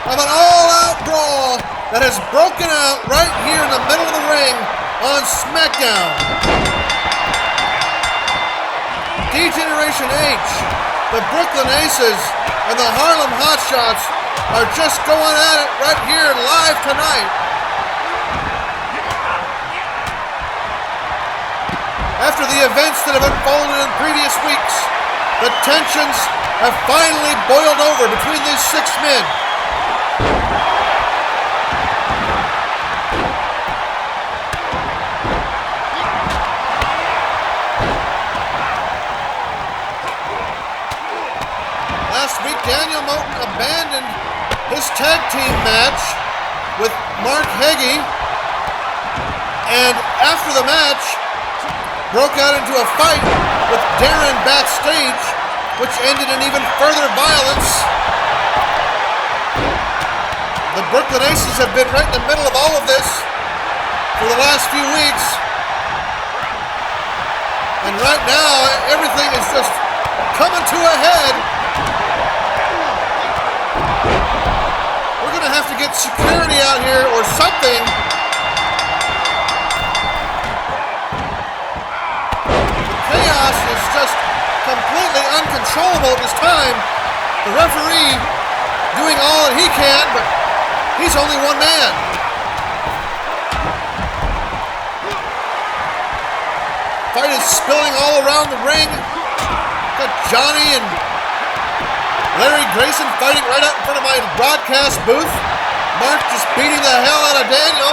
of an all-out brawl that has broken out right here in the middle of the ring on SmackDown. D-Generation H, the Brooklyn Aces, and the Harlem Hotshots are just going at it right here live tonight. After the events that have unfolded in previous weeks, the tensions have finally boiled over between these six men. Last week, Daniel Moten abandoned his tag team match with Mark Heggie, and after the match, broke out into a fight with Darren backstage, which ended in even further violence. The Brooklyn Aces have been right in the middle of all of this for the last few weeks. And right now, everything is just coming to a head. We're going to have to get security out here or something. Chaos is just completely uncontrollable at this time. The referee doing all that he can, but he's only one man. Fight is spilling all around the ring. Got Johnny and Larry Grayson fighting right out in front of my broadcast booth. Mark just beating the hell out of Daniel.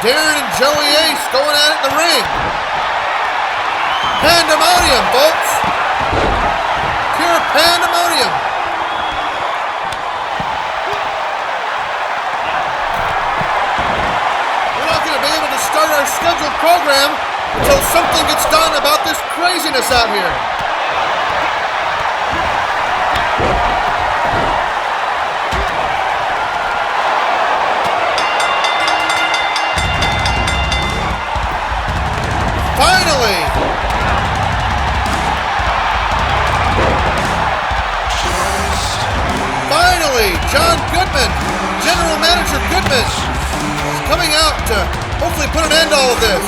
Darren and Joey Ace going at it in the ring. Pandemonium, folks. Pure pandemonium. We're not going to be able to start our scheduled program until something gets done about this craziness out here. Finally, John Goodman, General Manager Goodman, is coming out to hopefully put an end to all of this.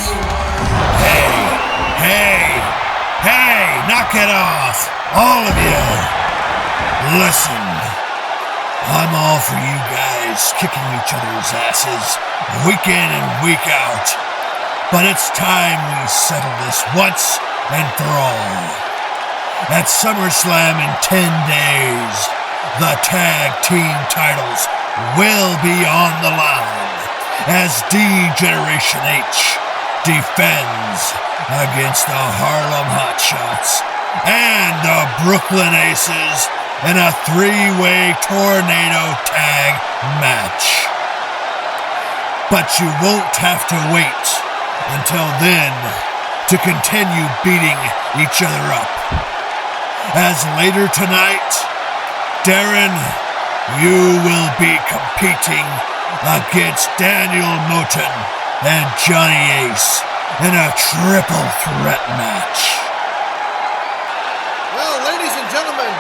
Hey, knock it off, all of you. Listen, I'm all for you guys kicking each other's asses week in and week out. But it's time we settle this once and for all. At SummerSlam in 10 days, the tag team titles will be on the line as D-Generation H defends against the Harlem Hotshots and the Brooklyn Aces in a 3-way tornado tag match. But you won't have to wait until then to continue beating each other up. As later tonight, Darren, you will be competing against Daniel Moten and Johnny Ace in a triple threat match. Well, ladies and gentlemen,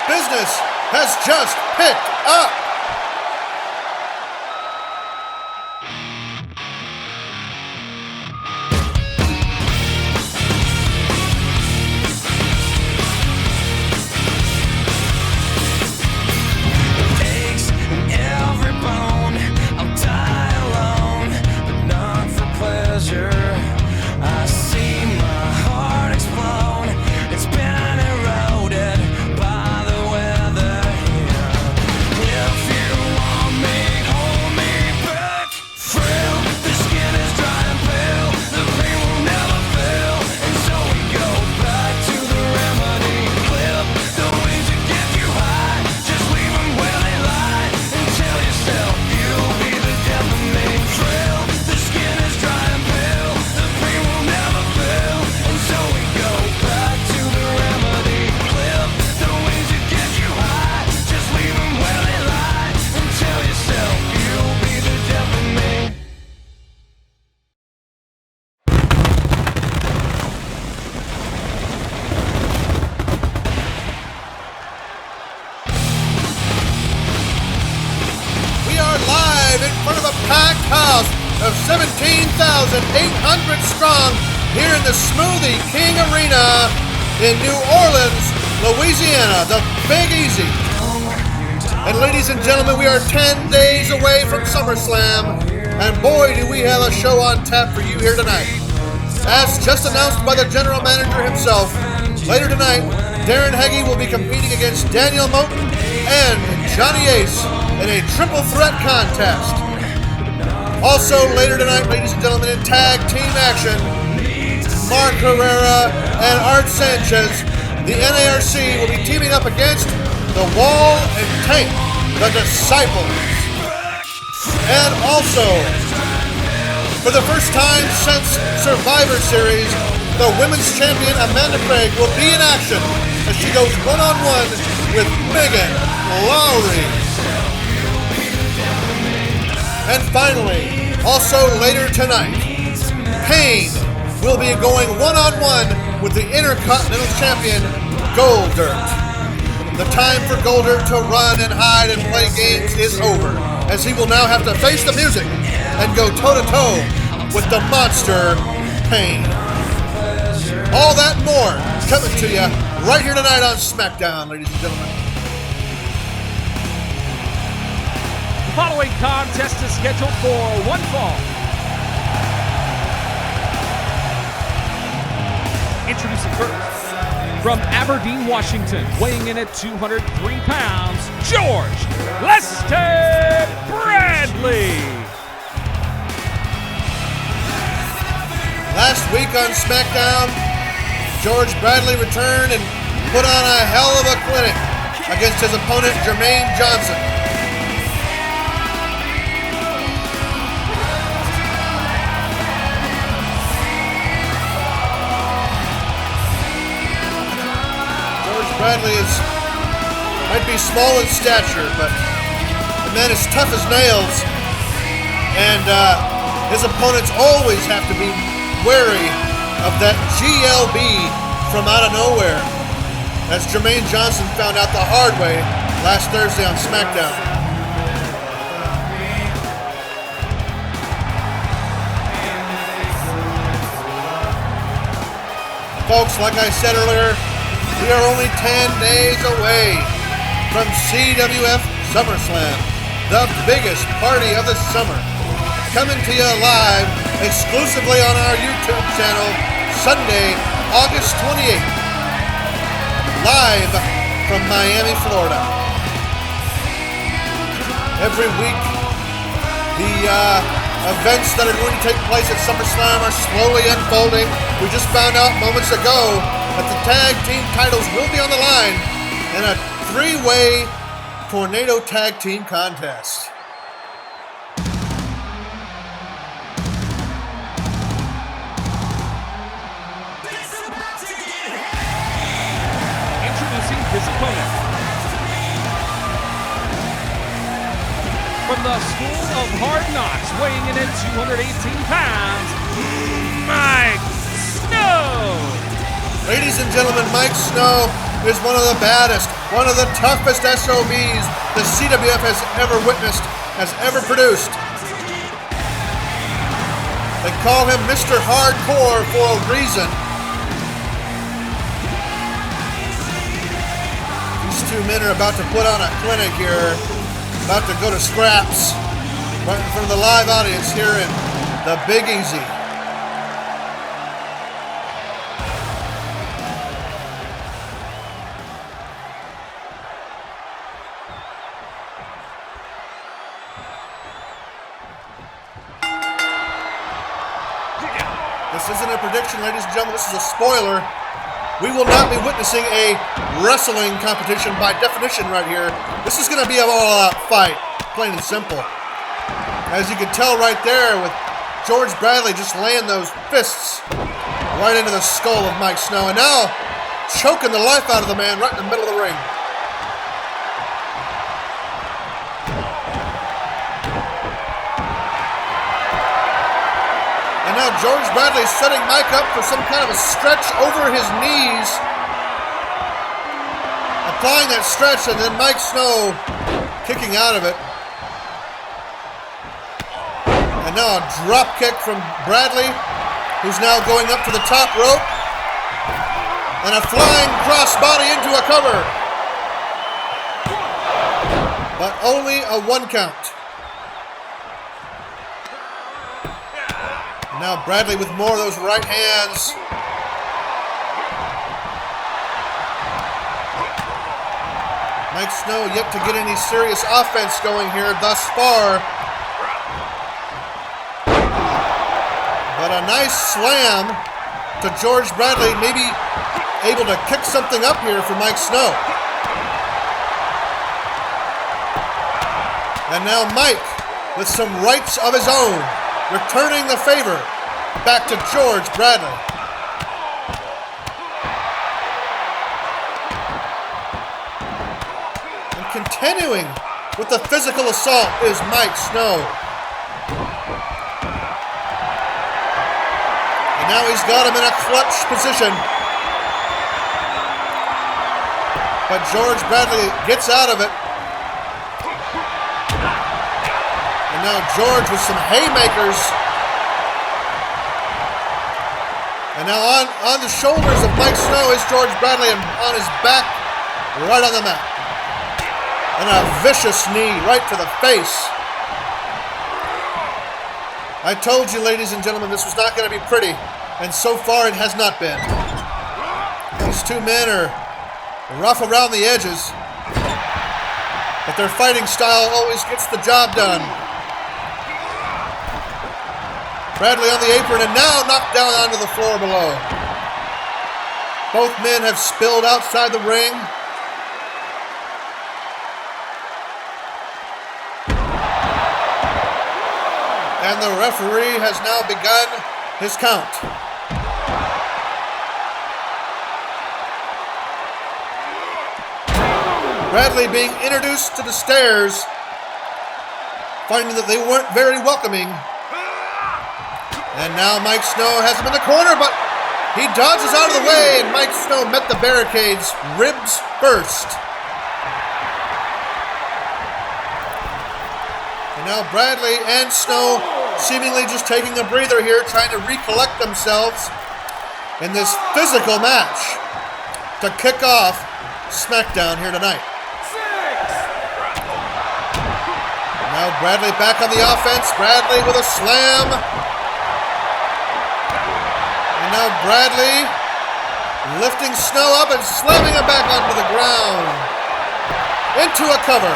business has just picked up. It's been eroded by the weather here. 3,800 strong here in the Smoothie King Arena in New Orleans, Louisiana, the Big Easy. And ladies and gentlemen, we are 10 days away from SummerSlam, and boy, do we have a show on tap for you here tonight. As just announced by the general manager himself, later tonight, Darren Heggie will be competing against Daniel Moten and Johnny Ace in a triple threat contest. Also later tonight, ladies and gentlemen, in tag team action, Mark Herrera and Art Sanchez, the NARC, will be teaming up against the Wall and Tank, the Disciples. And also, for the first time since Survivor Series, the women's champion Amanda Craig will be in action as she goes one-on-one with Megan Lowry. And finally, also later tonight, Kane will be going one-on-one with the Intercontinental Champion, Goldberg. The time for Goldberg to run and hide and play games is over, as he will now have to face the music and go toe-to-toe with the monster, Kane. All that and more coming to you right here tonight on SmackDown, ladies and gentlemen. The following contest is scheduled for one fall. Introducing first, from Aberdeen, Washington, weighing in at 203 pounds, George Lester Bradley. Last week on SmackDown, George Bradley returned and put on a hell of a clinic against his opponent, Jermaine Johnson. Bradley might be small in stature, but the man is tough as nails, and his opponents always have to be wary of that GLB from out of nowhere, as Jermaine Johnson found out the hard way last Thursday on SmackDown. Folks, like I said earlier, we are only 10 days away from CWF SummerSlam, the biggest party of the summer. Coming to you live exclusively on our YouTube channel, Sunday, August 28th. Live from Miami, Florida. Every week, the events that are going to take place at SummerSlam are slowly unfolding. We just found out moments ago that the tag team titles will be on the line in a three-way tornado tag team contest. Introducing his opponent. From the School of Hard Knocks, weighing in at 218 pounds, Mike Snow. Ladies and gentlemen, Mike Snow is one of the baddest, one of the toughest SOBs the CWF has ever witnessed, has ever produced. They call him Mr. Hardcore for a reason. These two men are about to put on a clinic here, about to go to scraps, right in front of the live audience here in the Big Easy. This isn't a prediction, ladies and gentlemen. This is a spoiler. We will not be witnessing a wrestling competition by definition right here. This is going to be an all-out fight, plain and simple. As you can tell right there with George Bradley just laying those fists right into the skull of Mike Snow, and now choking the life out of the man right in the middle of the ring. And now George Bradley setting Mike up for some kind of a stretch over his knees. Applying that stretch, and then Mike Snow kicking out of it. And And now a drop kick from Bradley, who's now going up to the top rope. And a flying crossbody into a cover. But only a 1 count. And now Bradley with more of those right hands. Mike Snow yet to get any serious offense going here thus far. But a nice slam to George Bradley, maybe able to kick something up here for Mike Snow. And now Mike, with some rights of his own, returning the favor back to George Bradley. And continuing with the physical assault is Mike Snow. And now he's got him in a clutch position. But George Bradley gets out of it. And now George with some haymakers. And now on the shoulders of Mike Snow is George Bradley, and on his back, right on the mat. And a vicious knee right to the face. I told you, ladies and gentlemen, this was not going to be pretty. And so far it has not been. These two men are rough around the edges, but their fighting style always gets the job done. Bradley on the apron and now knocked down onto the floor below. Both men have spilled outside the ring. And the referee has now begun his count. Bradley being introduced to the stairs, finding that they weren't very welcoming. And now Mike Snow has him in the corner, but he dodges out of the way, and Mike Snow met the barricades ribs first. And now Bradley and Snow seemingly just taking a breather here, trying to recollect themselves in this physical match to kick off Smackdown here tonight. Now Bradley back on the offense. Bradley with a slam. And now Bradley lifting Snow up and slamming him back onto the ground. Into a cover.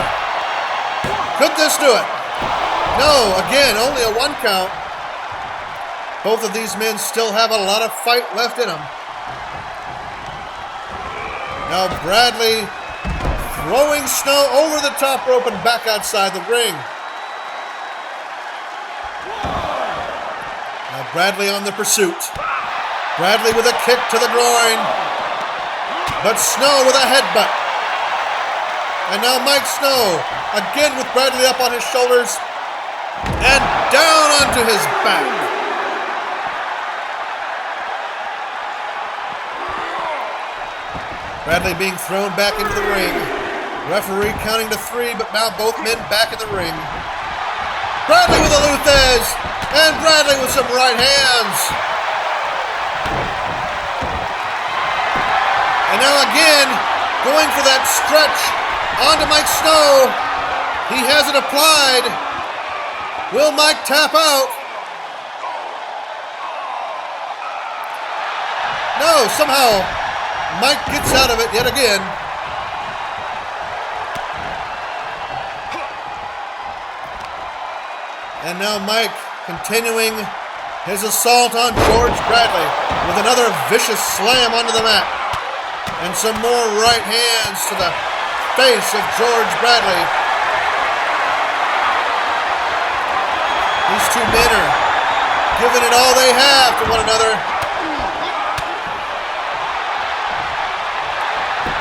Could this do it? No, again, only a 1 count. Both of these men still have a lot of fight left in them. Now Bradley throwing Snow over the top rope and back outside the ring. Now Bradley on the pursuit. Bradley with a kick to the groin. But Snow with a headbutt. And now Mike Snow, again with Bradley up on his shoulders and down onto his back. Bradley being thrown back into the ring. Referee counting to 3, but now both men back in the ring. Bradley with a Luthez, and Bradley with some right hands. And now again, going for that stretch onto Mike Snow. He has it applied. Will Mike tap out? No, somehow Mike gets out of it yet again. And now Mike continuing his assault on George Bradley with another vicious slam onto the mat. And some more right hands to the face of George Bradley. These two men are giving it all they have to one another.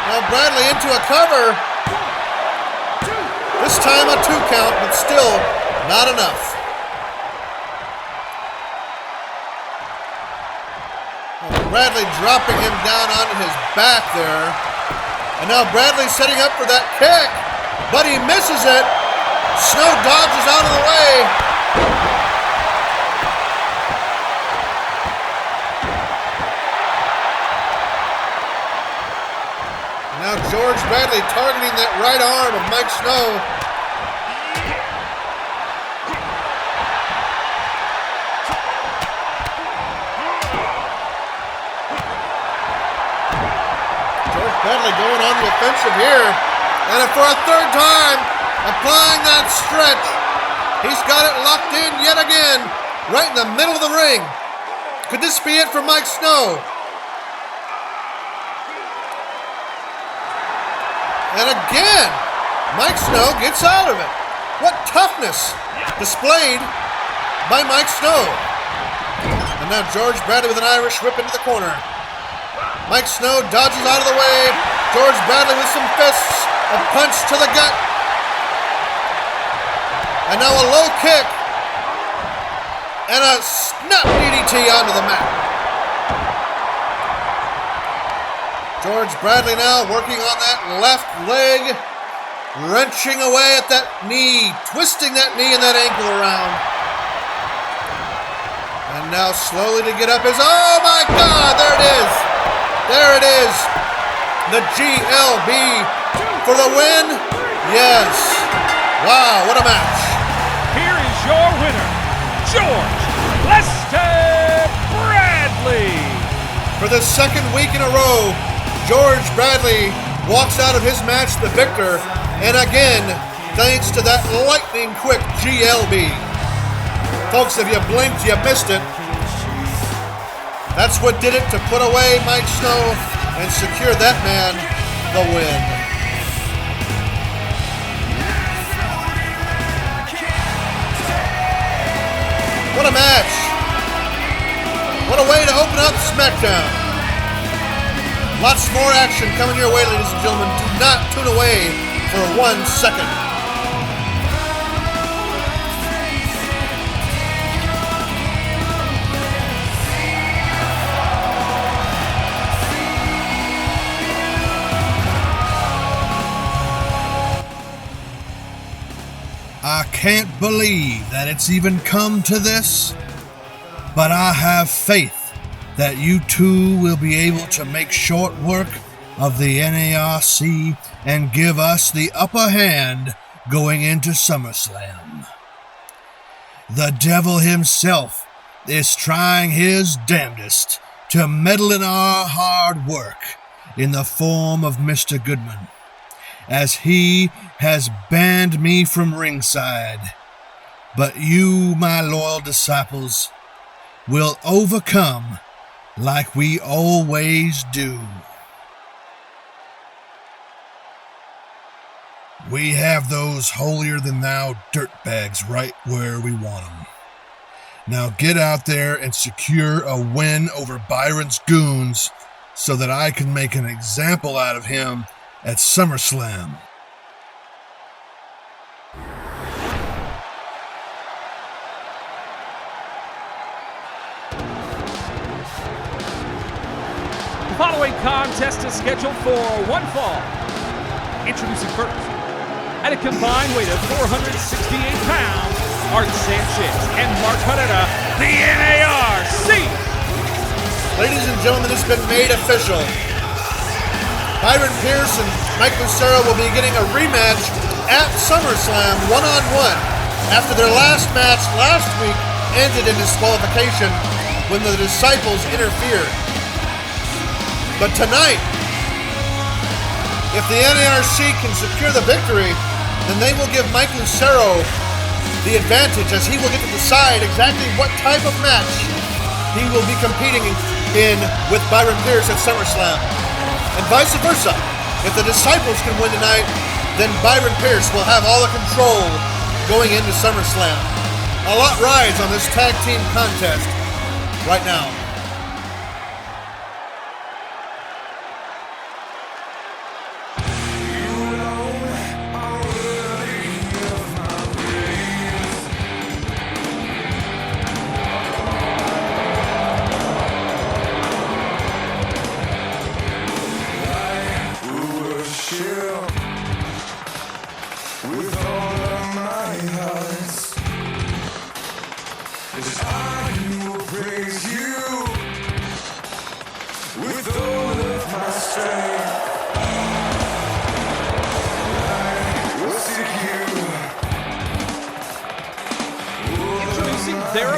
Now Bradley into a cover. This time a 2 count, but still not enough. Bradley dropping him down onto his back there. And now Bradley setting up for that kick, but he misses it. Snow dodges out of the way. George Bradley targeting that right arm of Mike Snow. George Bradley going on the offensive here. And for a third time, applying that stretch. He's got it locked in yet again, right in the middle of the ring. Could this be it for Mike Snow? And again, Mike Snow gets out of it. What toughness displayed by Mike Snow. And now George Bradley with an Irish whip into the corner. Mike Snow dodges out of the way. George Bradley with some fists. A punch to the gut. And now a low kick. And a snap DDT onto the mat. George Bradley now working on that left leg. Wrenching away at that knee. Twisting that knee and that ankle around. And now slowly to get up is, oh my God, there it is. There it is. The GLB for the win. Yes. Wow, what a match. Here is your winner, George Lester Bradley. For the second week in a row, George Bradley walks out of his match the victor. And again, thanks to that lightning quick GLB. Folks, if you blinked, you missed it. That's what did it to put away Mike Snow and secure that man the win. What a match. What a way to open up Smackdown. Lots more action coming your way, ladies and gentlemen. Do not tune away for 1 second. I can't believe that it's even come to this, but I have faith that you two will be able to make short work of the NARC and give us the upper hand going into SummerSlam. The devil himself is trying his damnedest to meddle in our hard work in the form of Mr. Goodman, as he has banned me from ringside. But you, my loyal disciples, will overcome like we always do. We have those holier-than-thou dirtbags right where we want them. Now get out there and secure a win over Byron's goons so that I can make an example out of him at SummerSlam. The following contest is scheduled for one fall. Introducing first, at a combined weight of 468 pounds, Art Sanchez and Mark Herrera, the NARC. Ladies and gentlemen, it's been made official. Byron Pierce and Mike Lucero will be getting a rematch at SummerSlam one-on-one after their last match last week ended in disqualification when the Disciples interfered. But tonight, if the NARC can secure the victory, then they will give Mike Lucero the advantage, as he will get to decide exactly what type of match he will be competing in with Byron Pierce at SummerSlam. And vice versa. If the Disciples can win tonight, then Byron Pierce will have all the control going into SummerSlam. A lot rides on this tag team contest right now. With all of my heart, 'cause I will praise you.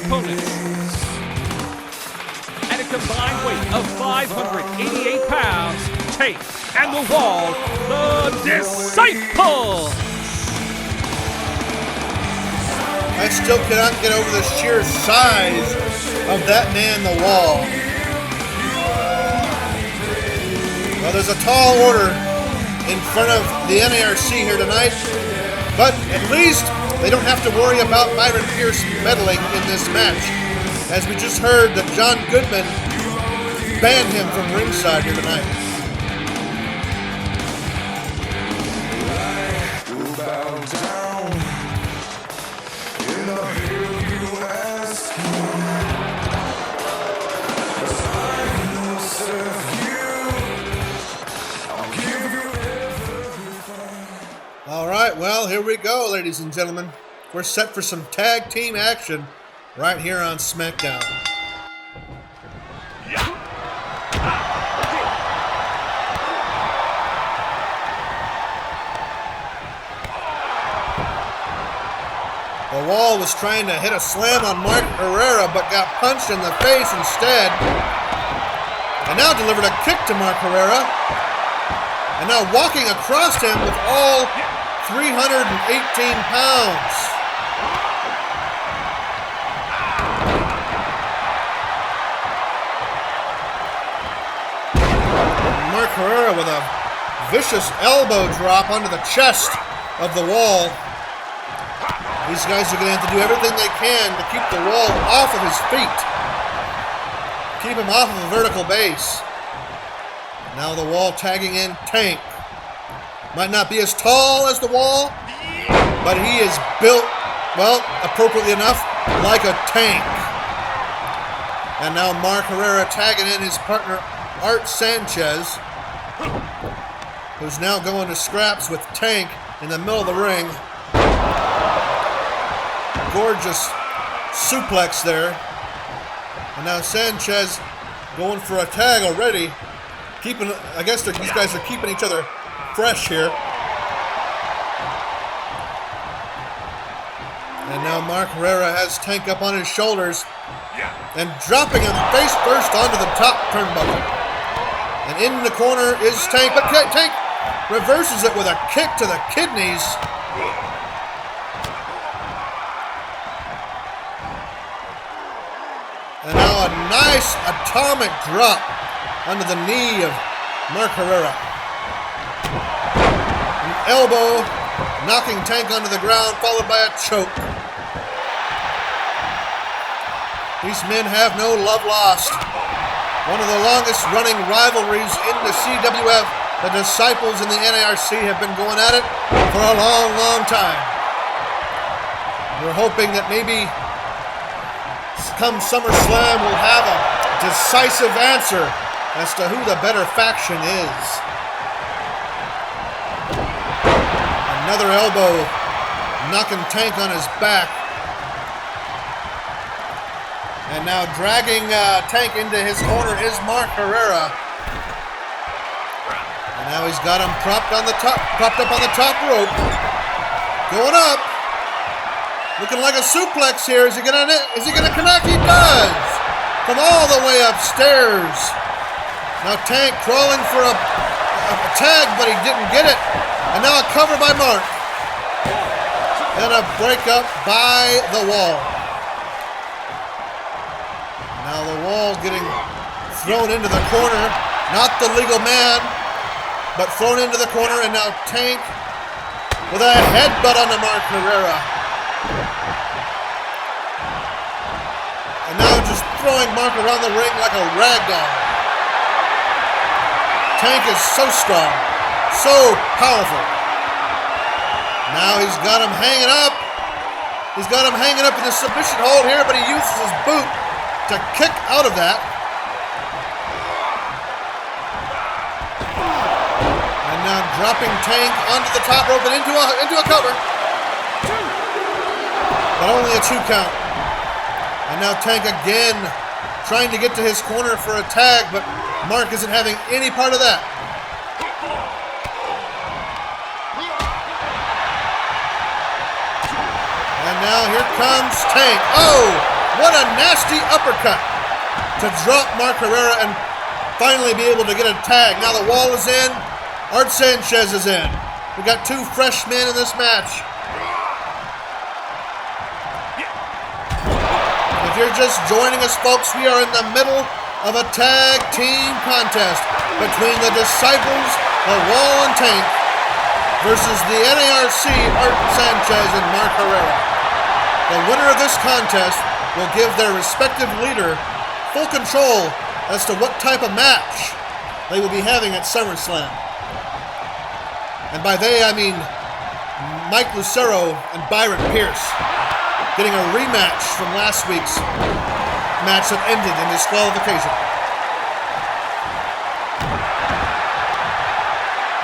opponents. At a combined weight of 588 pounds, Tank and the Wall, the Disciple. I still cannot get over the sheer size of that man, the Wall. Well, there's a tall order in front of the NARC here tonight, but at least they don't have to worry about Byron Pierce meddling in this match, as we just heard that John Goodman banned him from ringside here tonight. All right, well, here we go, ladies and gentlemen. We're set for some tag team action right here on SmackDown. The Wall was trying to hit a slam on Mark Herrera, but got punched in the face instead. And now delivered a kick to Mark Herrera. And now walking across him with all 318 pounds. Mark Herrera with a vicious elbow drop onto the chest of the Wall. These guys are going to have to do everything they can to keep the Wall off of his feet. Keep him off of a vertical base. Now the Wall tagging in Tank. Might not be as tall as the Wall, but he is built, well, appropriately enough, like a tank. And now Mark Herrera tagging in his partner, Art Sanchez, who's now going to scraps with Tank in the middle of the ring. Gorgeous suplex there. And now Sanchez going for a tag already. I guess these guys are keeping each other fresh here. And now Mark Herrera has Tank up on his shoulders and dropping him face first onto the top turnbuckle. And in the corner is Tank, but Tank reverses it with a kick to the kidneys. And now a nice atomic drop under the knee of Mark Herrera. An elbow knocking Tank onto the ground, followed by a choke. These men have no love lost. One of the longest running rivalries in the CWF. The Disciples and the NARC have been going at it for a long, long time. We're hoping that maybe come SummerSlam we'll have a decisive answer as to who the better faction is. Another elbow knocking Tank on his back. And now dragging Tank into his corner is Mark Herrera. And now he's got him propped up on the top rope. Going up. Looking like a suplex here. Is he gonna connect? He does. From all the way upstairs. Now Tank crawling for a tag, but he didn't get it. And now a cover by Mark. And a breakup by the Wall. Now the Wall getting thrown into the corner. Not the legal man, but thrown into the corner. And now Tank with a headbutt onto Mark Herrera. And now just throwing Mark around the ring like a rag doll. Tank is so strong, so powerful. Now he's got him hanging up. He's got him hanging up in the submission hold here, but he uses his boot to kick out of that. And now dropping Tank onto the top rope and into a cover. But only a 2 count. And now Tank again trying to get to his corner for a tag, but Mark isn't having any part of that. And now here comes Tank. Oh! What a nasty uppercut to drop Mark Herrera and finally be able to get a tag. Now the wall is in. Art Sanchez is in. We got two fresh men in this match. If you're just joining us, folks, we are in the middle of a tag team contest between the Disciples, the Wall and Tank, versus the NARC, Art Sanchez and Mark Herrera. The winner of this contest will give their respective leader full control as to what type of match they will be having at SummerSlam. And by they, I mean Mike Lucero and Byron Pierce, getting a rematch from last week's match that ended in disqualification.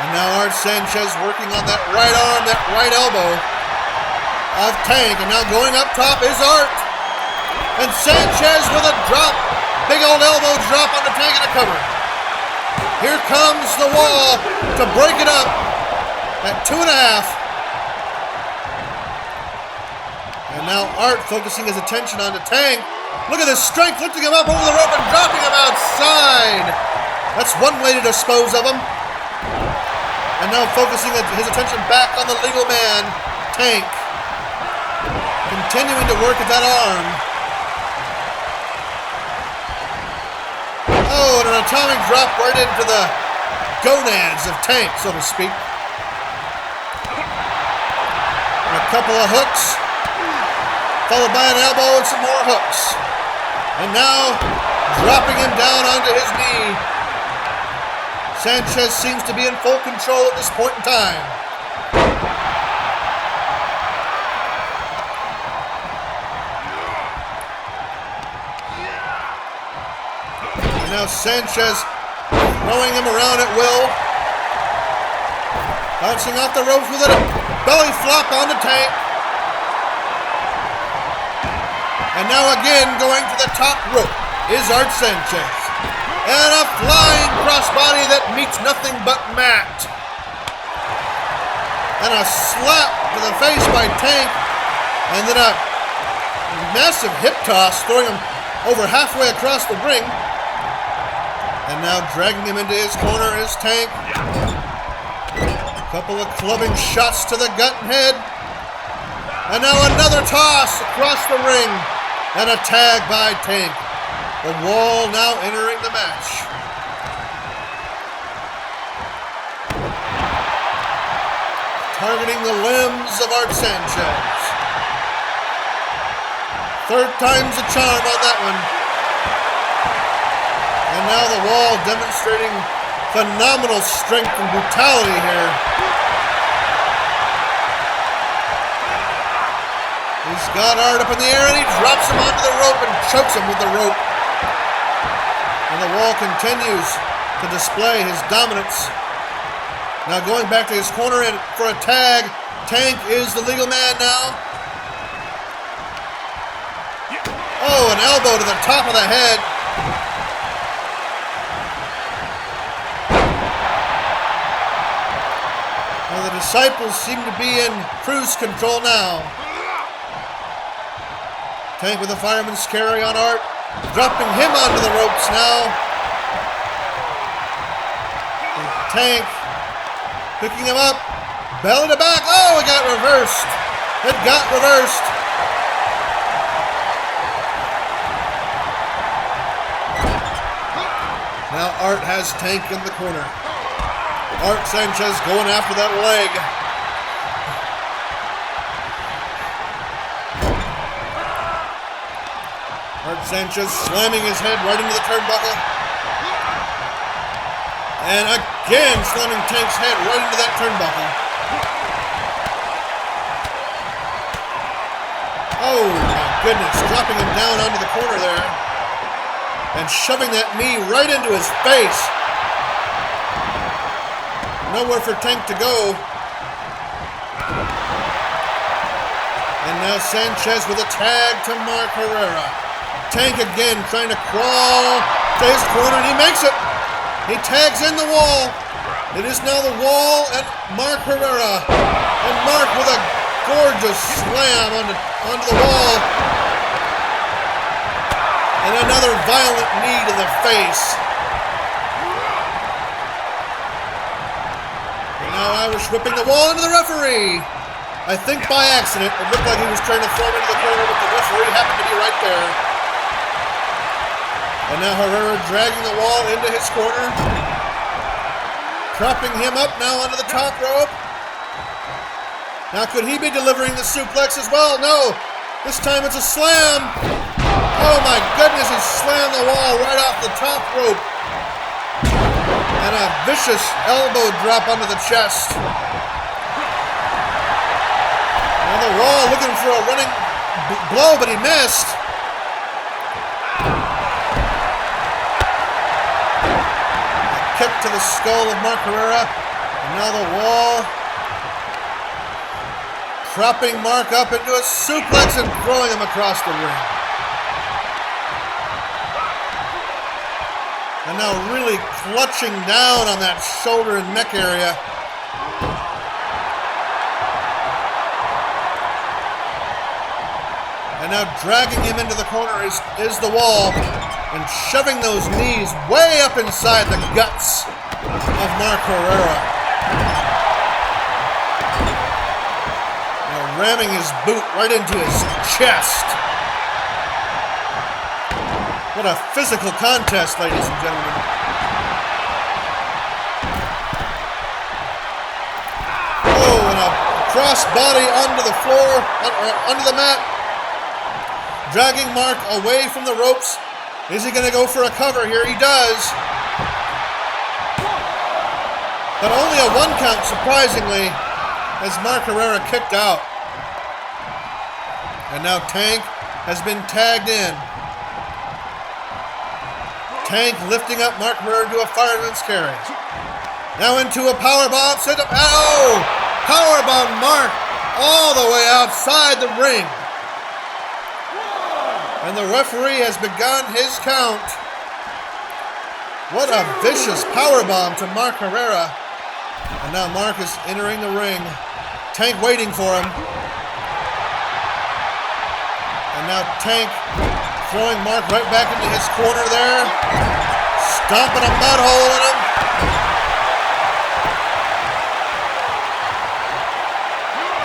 And now Art Sanchez working on that right arm, that right elbow of Tank. And now going up top is Art. And Sanchez with a drop. Big old elbow drop on the Tank and a cover. Here comes the Wall to break it up at 2.5. And now Art focusing his attention on the Tank. Look at his strength, lifting him up over the rope and dropping him outside. That's one way to dispose of him. And now focusing his attention back on the legal man, Tank. Continuing to work at that arm. Oh, and an atomic drop right into the gonads of Tank, so to speak. And a couple of hooks, followed by an elbow and some more hooks. And now, dropping him down onto his knee. Sanchez seems to be in full control at this point in time. And now Sanchez throwing him around at will. Bouncing off the ropes with a belly flop on the Tank. And now again going to the top rope is Art Sanchez. And a flying crossbody that meets nothing but mat. And a slap to the face by Tank. And then a massive hip toss, throwing him over halfway across the ring. And now dragging him into his corner is Tank. A couple of clubbing shots to the gut and head. And now another toss across the ring. And a tag by Tank. The Wall now entering the match. Targeting the limbs of Art Sanchez. Third time's a charm on that one. And now the Wall demonstrating phenomenal strength and brutality here. He's got Art up in the air and he drops him onto the rope and chokes him with the rope. And the Wall continues to display his dominance. Now going back to his corner and for a tag. Tank is the legal man now. Oh, an elbow to the top of the head. Well, the Disciples seem to be in cruise control now. Tank with a fireman's carry on Art. Dropping him onto the ropes now. And Tank picking him up. Belly to back. Oh, it got reversed. It got reversed. Now Art has Tank in the corner. Art Sanchez going after that leg. Art Sanchez slamming his head right into the turnbuckle. And again slamming Tank's head right into that turnbuckle. Oh my goodness, dropping him down onto the corner there. And shoving that knee right into his face. Nowhere for Tank to go. And now Sanchez with a tag to Mark Herrera. Tank again trying to crawl to his corner, and he makes it. He tags in the Wall. It is now the Wall and Mark Herrera. And Mark with a gorgeous slam onto the Wall. And another violent knee to the face. And now Irish whipping the wall into the referee. I think by accident. It looked like he was trying to throw him into the corner, but the referee happened to be right there. And now Herrera dragging the wall into his corner. Propping him up now onto the top rope. Now could he be delivering the suplex as well? No. This time it's a slam. Oh my goodness, he slammed the wall right off the top rope. And a vicious elbow drop onto the chest. On the wall looking for a running blow, but he missed. A kick to the skull of Mark Herrera. And now the wall propping Mark up into a suplex and throwing him across the ring. And now really clutching down on that shoulder and neck area. And now dragging him into the corner is the wall and shoving those knees way up inside the guts of Mark Herrera. Now ramming his boot right into his chest. What a physical contest, ladies and gentlemen. Oh, and a crossbody onto the floor, onto the mat. Dragging Mark away from the ropes. Is he going to go for a cover here? He does. But only a 1 count, surprisingly, as Mark Herrera kicked out. And now Tank has been tagged in. Tank lifting up Mark Herrera to a fireman's carry. Now into a powerbomb. Oh! Powerbomb Mark all the way outside the ring. And the referee has begun his count. What a vicious powerbomb to Mark Herrera. And now Mark is entering the ring. Tank waiting for him. And now Tank throwing Mark right back into his corner there. Stomping a mud hole in him.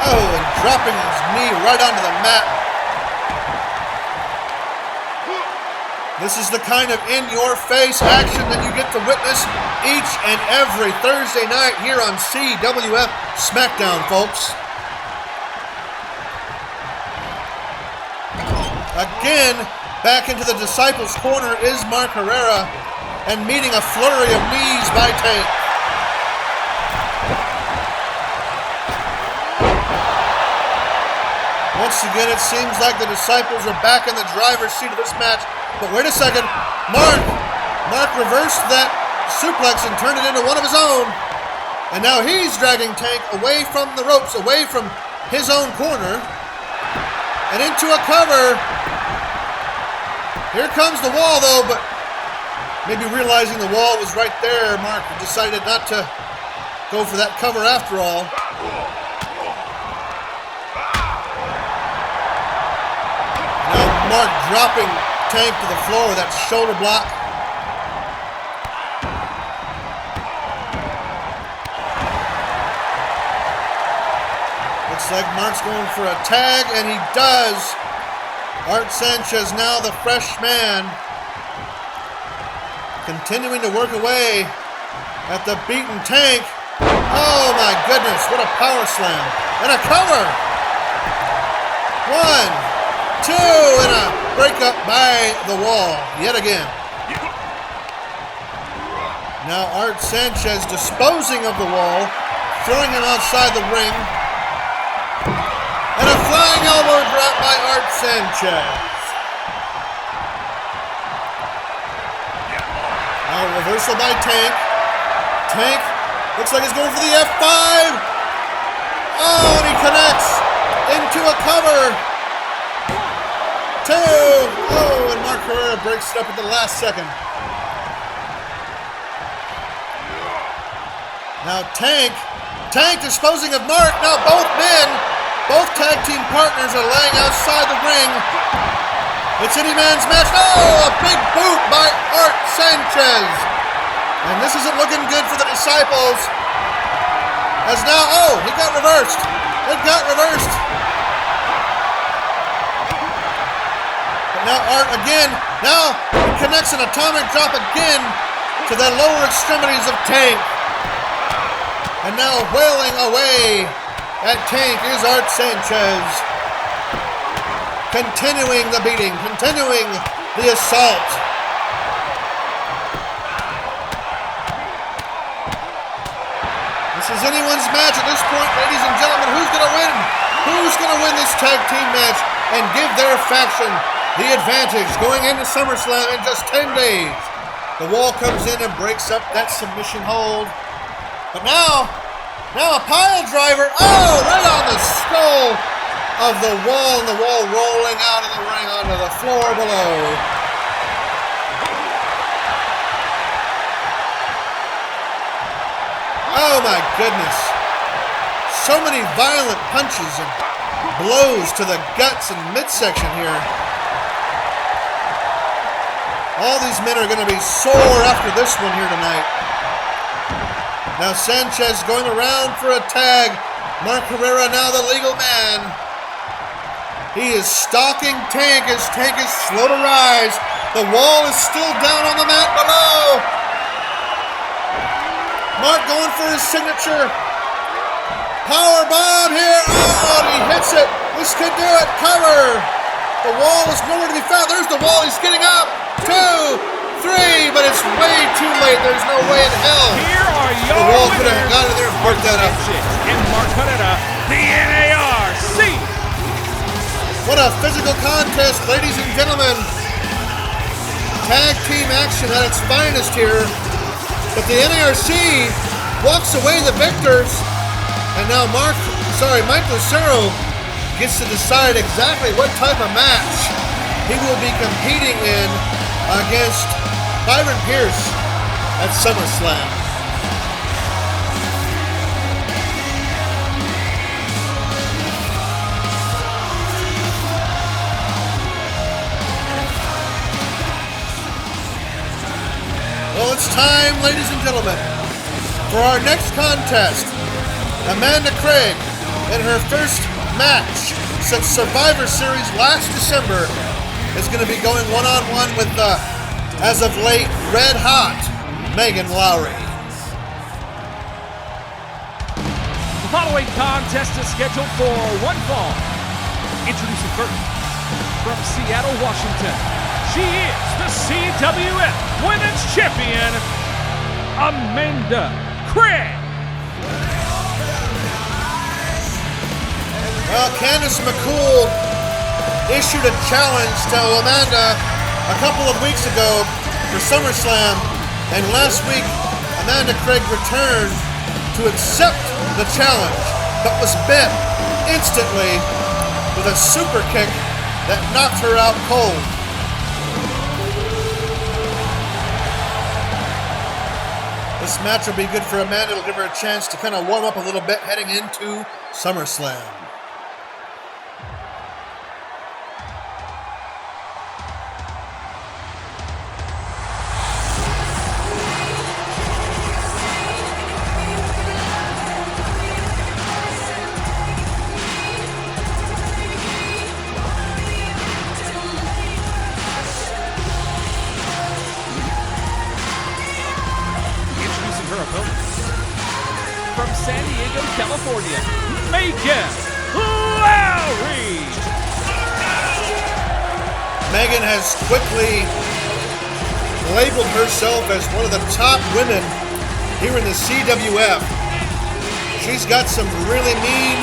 Oh, and dropping his knee right onto the mat. This is the kind of in-your-face action that you get to witness each and every Thursday night here on CWF Smackdown, folks. Again, back into the Disciples' corner is Mark Herrera, and meeting a flurry of knees by Tank. Once again, it seems like the Disciples are back in the driver's seat of this match. But wait a second, Mark reversed that suplex and turned it into one of his own. And now he's dragging Tank away from the ropes, away from his own corner, and into a cover. Here comes the wall though, but maybe realizing the wall was right there, Mark decided not to go for that cover after all. Now Mark dropping Tank to the floor with that shoulder block. Looks like Mark's going for a tag, and he does. Art Sanchez, now the fresh man, continuing to work away at the beaten Tank. Oh my goodness, what a power slam. And a cover. 1, 2, and a breakup by the wall, yet again. Now Art Sanchez disposing of the wall, throwing him outside the ring. And a flying elbow drop by Art Sanchez. Now a reversal by Tank. Tank looks like he's going for the F5. Oh, and he connects into a cover. 2. Oh, and Mark Herrera breaks it up at the last second. Now Tank disposing of Mark. Now both tag team partners are laying outside the ring. It's any man's match. Oh, a big boot by Art Sanchez. And this isn't looking good for the Disciples. As now, oh, he got reversed. It got reversed. But now Art again. Now he connects an atomic drop again to the lower extremities of Tank. And now wailing away at Tank is Art Sanchez. Continuing the beating, continuing the assault. This is anyone's match at this point, ladies and gentlemen. Who's going to win? Who's going to win this tag team match and give their faction the advantage going into SummerSlam in just 10 days? The Wall comes in and breaks up that submission hold. But now a pile driver. Oh, right on the skull of the Wall, and the Wall rolling out of the ring onto the floor below. Oh my goodness. So many violent punches and blows to the guts and midsection here. All these men are going to be sore after this one here tonight. Now Sanchez going around for a tag. Mark Herrera now the legal man. He is stalking Tank as Tank is slow to rise. The Wall is still down on the mat below. Mark going for his signature. Power bomb here. Oh, and he hits it. This could do it. Cover. The Wall is nowhere to be found. There's the Wall. He's getting up. 2, 3, but it's way too late. There's no way in hell. Here are your The Wall could have winners, got in there and worked that up. and Mark Herrera, the NARC. What a physical contest, ladies and gentlemen. Tag team action at its finest here. But the NARC walks away the victors. And now Mike Lucero gets to decide exactly what type of match he will be competing in against Byron Pierce at SummerSlam. Well, it's time, ladies and gentlemen, for our next contest. Amanda Craig, in her first match since Survivor Series last December, is going to be going one-on-one with the, as of late, red-hot Megan Lowry. The following contest is scheduled for one fall. Introducing first, from Seattle, Washington, she is the CWF Women's Champion, Amanda Craig. Well, Candice McCool issued a challenge to Amanda a couple of weeks ago for SummerSlam, and last week Amanda Craig returned to accept the challenge, but was bent instantly with a super kick that knocked her out cold. This match will be good for Amanda. It'll give her a chance to kind of warm up a little bit heading into SummerSlam. From San Diego, California, Megan Lowry. Megan has quickly labeled herself as one of the top women here in the CWF. She's got some really mean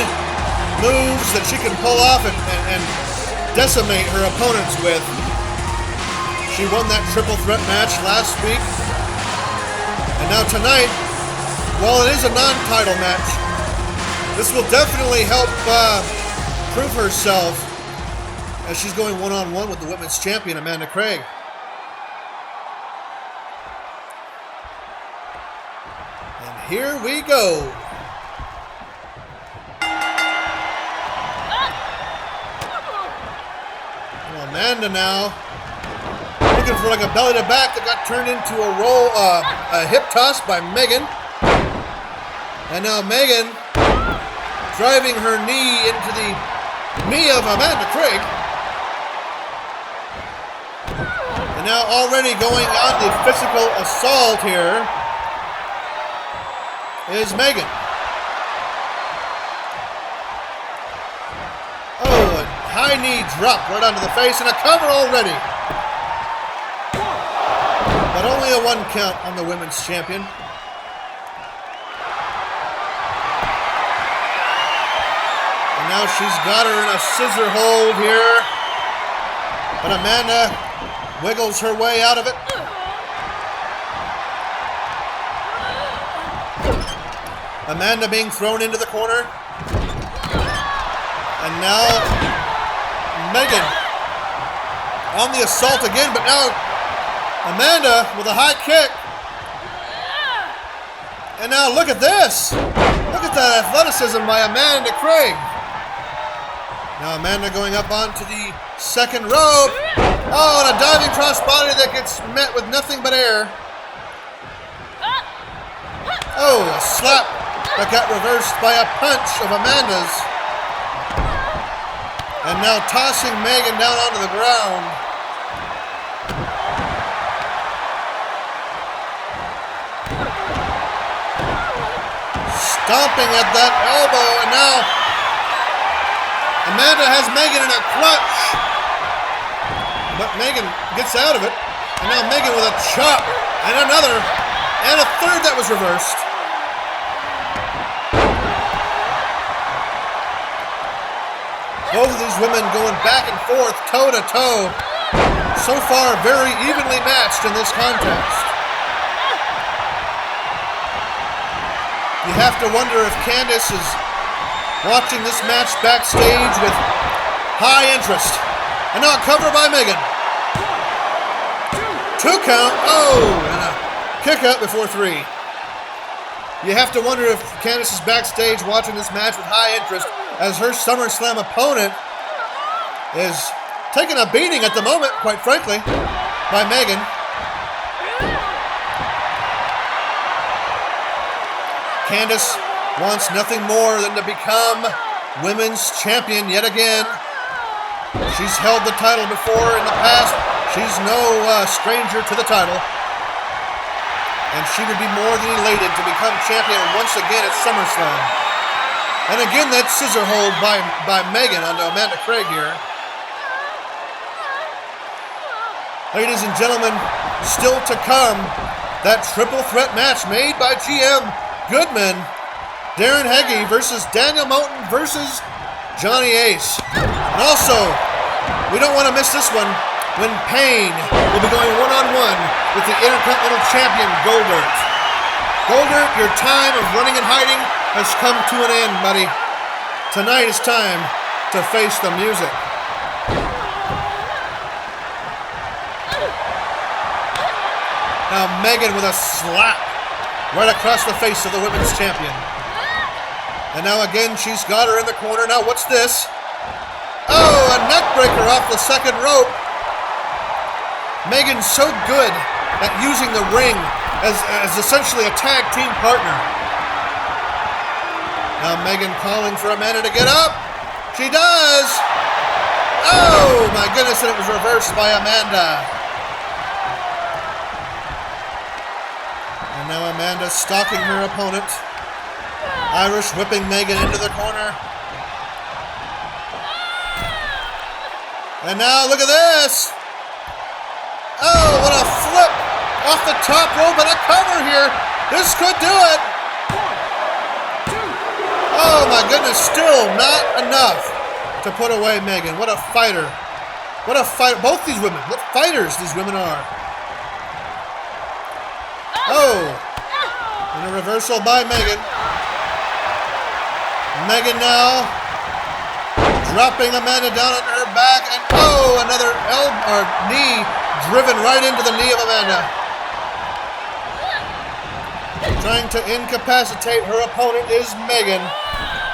moves that she can pull off and decimate her opponents with. She won that triple threat match last week. And now tonight, while it is a non-title match, this will definitely help prove herself as she's going one-on-one with the women's champion, Amanda Craig. And here we go. Well, Amanda now looking for like a belly to back that got turned into a hip toss by Megan. And now Megan driving her knee into the knee of Amanda Craig. And now already going on the physical assault here is Megan. Oh, a high knee drop right onto the face and a cover already. But only a 1 count on the women's champion. And now she's got her in a scissor hold here. But Amanda wiggles her way out of it. Amanda being thrown into the corner. And now Megan on the assault again, but now Amanda with a high kick. And now look at this. Look at that athleticism by Amanda Craig. Now Amanda going up onto the second rope. Oh, and a diving crossbody that gets met with nothing but air. Oh, a slap that got reversed by a punch of Amanda's. And now tossing Megan down onto the ground. Stomping at that elbow, and now Amanda has Megan in a clutch. But Megan gets out of it. And now Megan with a chop, and another, and a third that was reversed. Both of these women going back and forth, toe to toe. So far, very evenly matched in this contest. You have to wonder if Candice is watching this match backstage with high interest. And now a cover by Megan. 2 count. Oh, and a kick out before 3. You have to wonder if Candice is backstage watching this match with high interest as her SummerSlam opponent is taking a beating at the moment, quite frankly, by Megan. Candice wants nothing more than to become women's champion yet again. She's held the title before in the past. She's no stranger to the title. And she would be more than elated to become champion once again at SummerSlam. And again, that scissor hold by Megan onto Amanda Craig here. Ladies and gentlemen, still to come, that triple threat match made by GM Goodman, Darren Heggie versus Daniel Moten versus Johnny Ace. And also, we don't want to miss this one when Payne will be going one-on-one with the Intercontinental Champion Goldert. Goldert, your time of running and hiding has come to an end, buddy. Tonight is time to face the music. Now Megan with a slap right across the face of the women's champion. And now again, she's got her in the corner. Now what's this? Oh, a neck breaker off the second rope. Megan's so good at using the ring as essentially a tag team partner. Now Megan calling for Amanda to get up. She does. Oh my goodness, and it was reversed by Amanda. And now Amanda stalking her opponent. Irish whipping Megan into the corner. And now look at this. Oh, what a flip off the top rope and a cover here. This could do it. Oh my goodness, still not enough to put away Megan. What a fighter. What a fight. Both these women, what fighters these women are. Oh, and a reversal by Megan. Megan now dropping Amanda down on her back, and oh, another knee driven right into the knee of Amanda. Trying to incapacitate her opponent is Megan.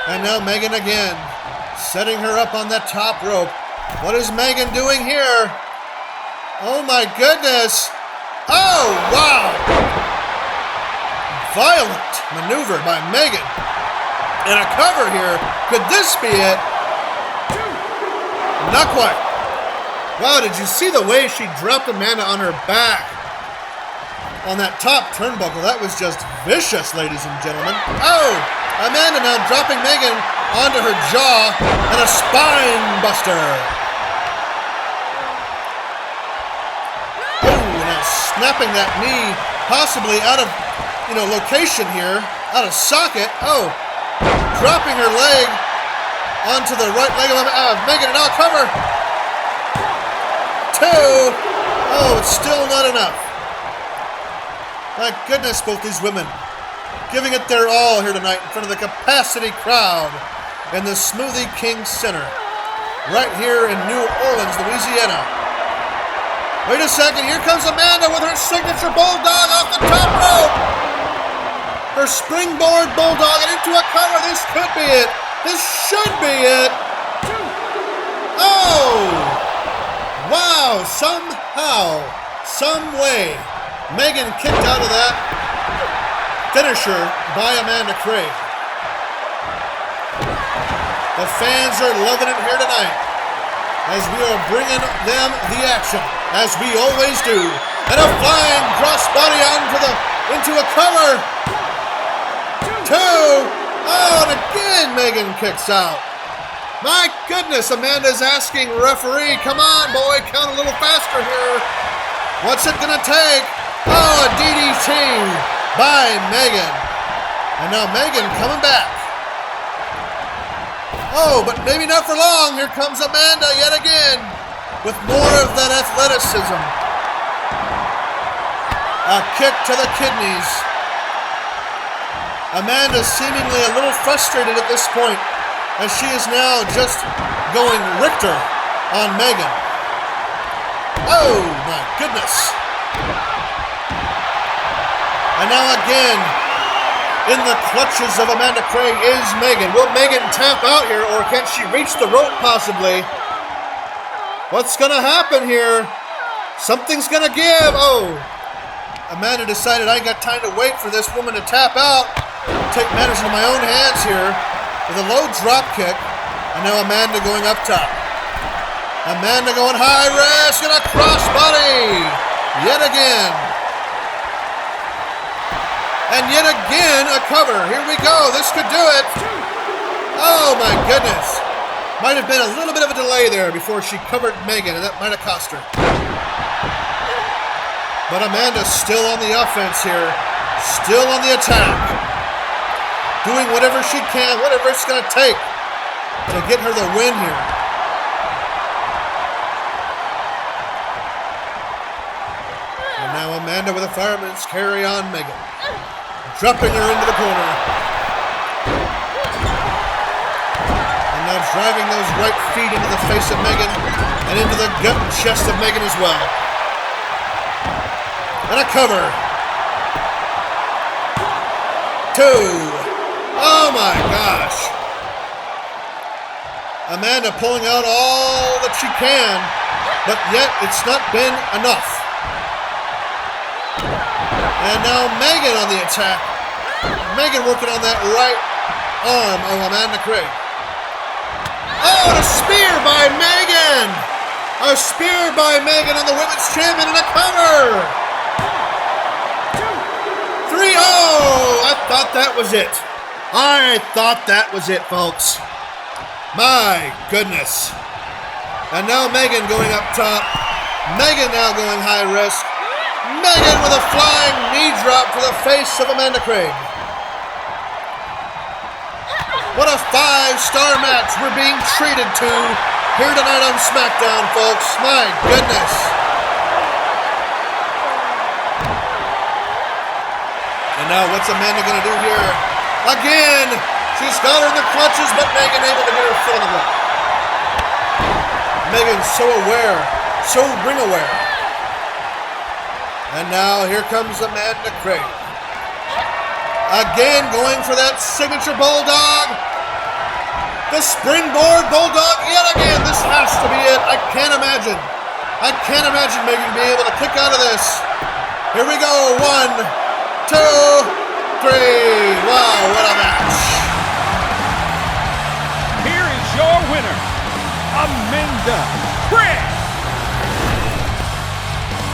And now Megan again, setting her up on that top rope. What is Megan doing here? Oh my goodness. Oh, wow. Violent maneuver by Megan. And a cover here. Could this be it? Not quite. Wow, did you see the way she dropped Amanda on her back? On that top turnbuckle. That was just vicious, ladies and gentlemen. Oh, Amanda now dropping Megan onto her jaw and a spine buster. Oh, now snapping that knee possibly out of, location here, out of socket. Oh, dropping her leg onto the right leg of Megan, and now cover. 2. Oh, it's still not enough. My goodness, both these women giving it their all here tonight in front of the capacity crowd in the Smoothie King Center, right here in New Orleans, Louisiana. Wait a second, here comes Amanda with her signature bulldog off the top rope. Her springboard bulldog and into a cover. This could be it. This should be it. Oh! Wow, somehow, some way, Megan kicked out of that finisher by Amanda Craig. The fans are loving it here tonight as we are bringing them the action, as we always do. And a flying crossbody into a cover. 2. Oh, and again Megan kicks out. My goodness, Amanda's asking referee, come on, boy, count a little faster here. What's it gonna take? Oh, a DDT by Megan. And now Megan coming back. Oh, but maybe not for long. Here comes Amanda yet again with more of that athleticism. A kick to the kidneys. Amanda seemingly a little frustrated at this point, as she is now just going Richter on Megan. Oh, my goodness. And now again, in the clutches of Amanda Craig is Megan. Will Megan tap out here, or can she reach the rope possibly? What's going to happen here? Something's going to give. Oh, Amanda decided I ain't got time to wait for this woman to tap out. Take matters into my own hands here with a low drop kick. And now Amanda going up top. Amanda going high risk and a crossbody. Yet again. And yet again, a cover. Here we go. This could do it. Oh, my goodness. Might have been a little bit of a delay there before she covered Megan, and that might have cost her. But Amanda's still on the offense here. Still on the attack. Doing whatever she can, whatever it's going to take to get her the win here. And now Amanda with a fireman's carry on Megan. Dropping her into the corner. And now driving those right feet into the face of Megan and into the gut and chest of Megan as well. And a cover. 2. Oh my gosh. Amanda pulling out all that she can, but yet it's not been enough. And now Megan on the attack. Megan working on that right arm of Amanda Craig. Oh, and a spear by Megan! A spear by Megan on the women's champion and a cover! 3-0! I thought that was it. I thought that was it, folks. My goodness. And now Megan going up top. Megan now going high risk. Megan with a flying knee drop to the face of Amanda Craig. What a 5-star match we're being treated to here tonight on SmackDown, folks. My goodness. And now what's Amanda going to do here? Again, she's got her in the clutches, but Megan able to get her foot on the rope. Megan's so aware, so ring aware. And now here comes Amanda Craig. Again going for that signature bulldog. The springboard bulldog yet again. This has to be it. I can't imagine Megan being able to kick out of this. Here we go. 1, 2, 3. Wow, what a match. Here is your winner, Amanda Craig.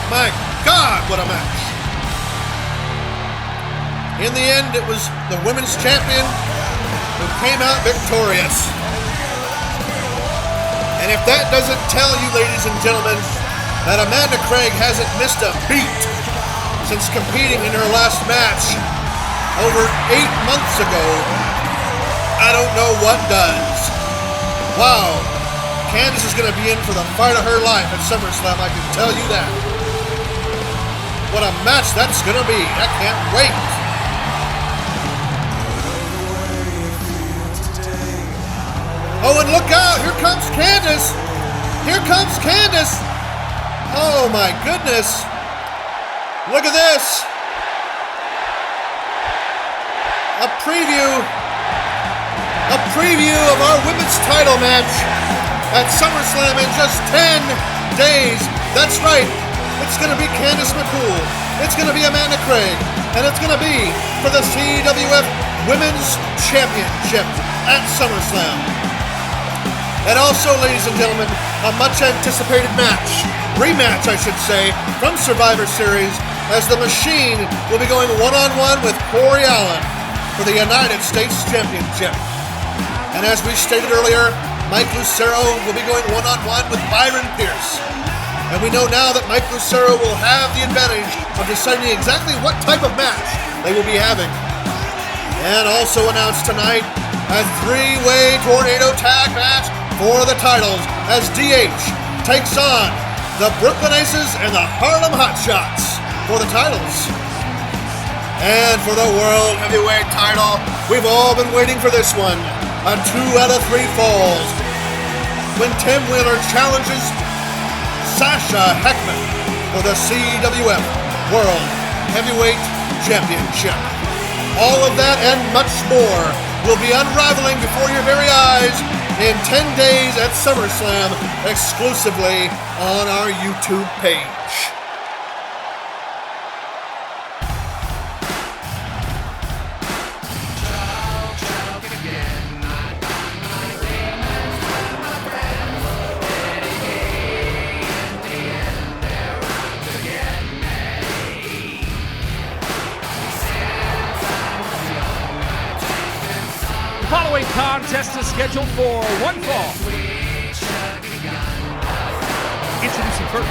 My God, what a match. In the end, it was the women's champion who came out victorious. And if that doesn't tell you, ladies and gentlemen, that Amanda Craig hasn't missed a beat since competing in her last match over 8 months ago, I don't know what does. Wow, Candice is going to be in for the fight of her life at SummerSlam, I can tell you that. What a match that's going to be. I can't wait. Oh, and look out! Here comes Candice! Here comes Candice! Oh my goodness! Look at this! A preview of our women's title match at SummerSlam in just 10 days. That's right. It's going to be Candice McCool. It's going to be Amanda Craig. And it's going to be for the CWF Women's Championship at SummerSlam. And also, ladies and gentlemen, a much-anticipated rematch, I should say, from Survivor Series, as the Machine will be going one-on-one with Corey Allen for the United States Championship. And as we stated earlier, Mike Lucero will be going one-on-one with Byron Pierce. And we know now that Mike Lucero will have the advantage of deciding exactly what type of match they will be having. And also announced tonight, a 3-way tornado tag match for the titles as DH takes on the Brooklyn Aces and the Harlem Hotshots for the titles. And for the World Heavyweight title, we've all been waiting for this one. A 2 out of 3 falls when Tim Wheeler challenges Sasha Heckman for the CWF World Heavyweight Championship. All of that and much more will be unraveling before your very eyes in 10 days at SummerSlam, exclusively on our YouTube page. Following contest is scheduled for one fall. Introducing first,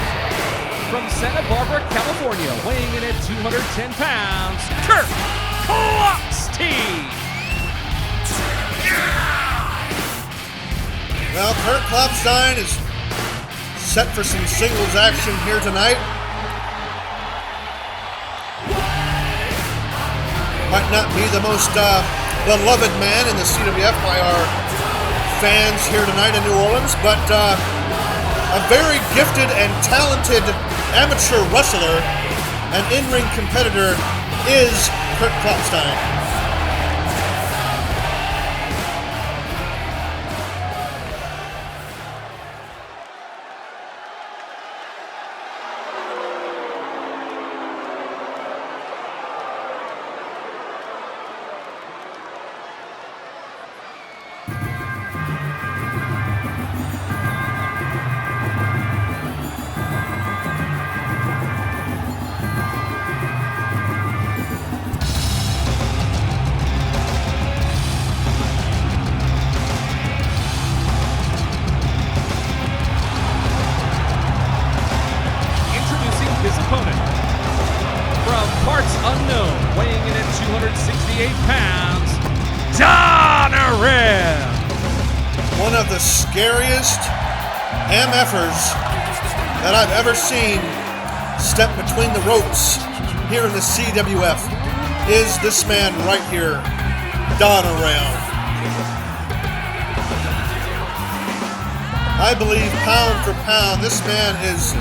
from Santa Barbara, California, weighing in at 210 pounds, Kurt Klopstein. Well, Kurt Klopstein is set for some singles action here tonight. Might not be the most beloved man in the CWF by our fans here tonight in New Orleans, but a very gifted and talented amateur wrestler and in-ring competitor is Kurt Klopstein. Scariest MFers that I've ever seen step between the ropes here in the CWF is this man right here, Donna Rail. I believe pound for pound, this man is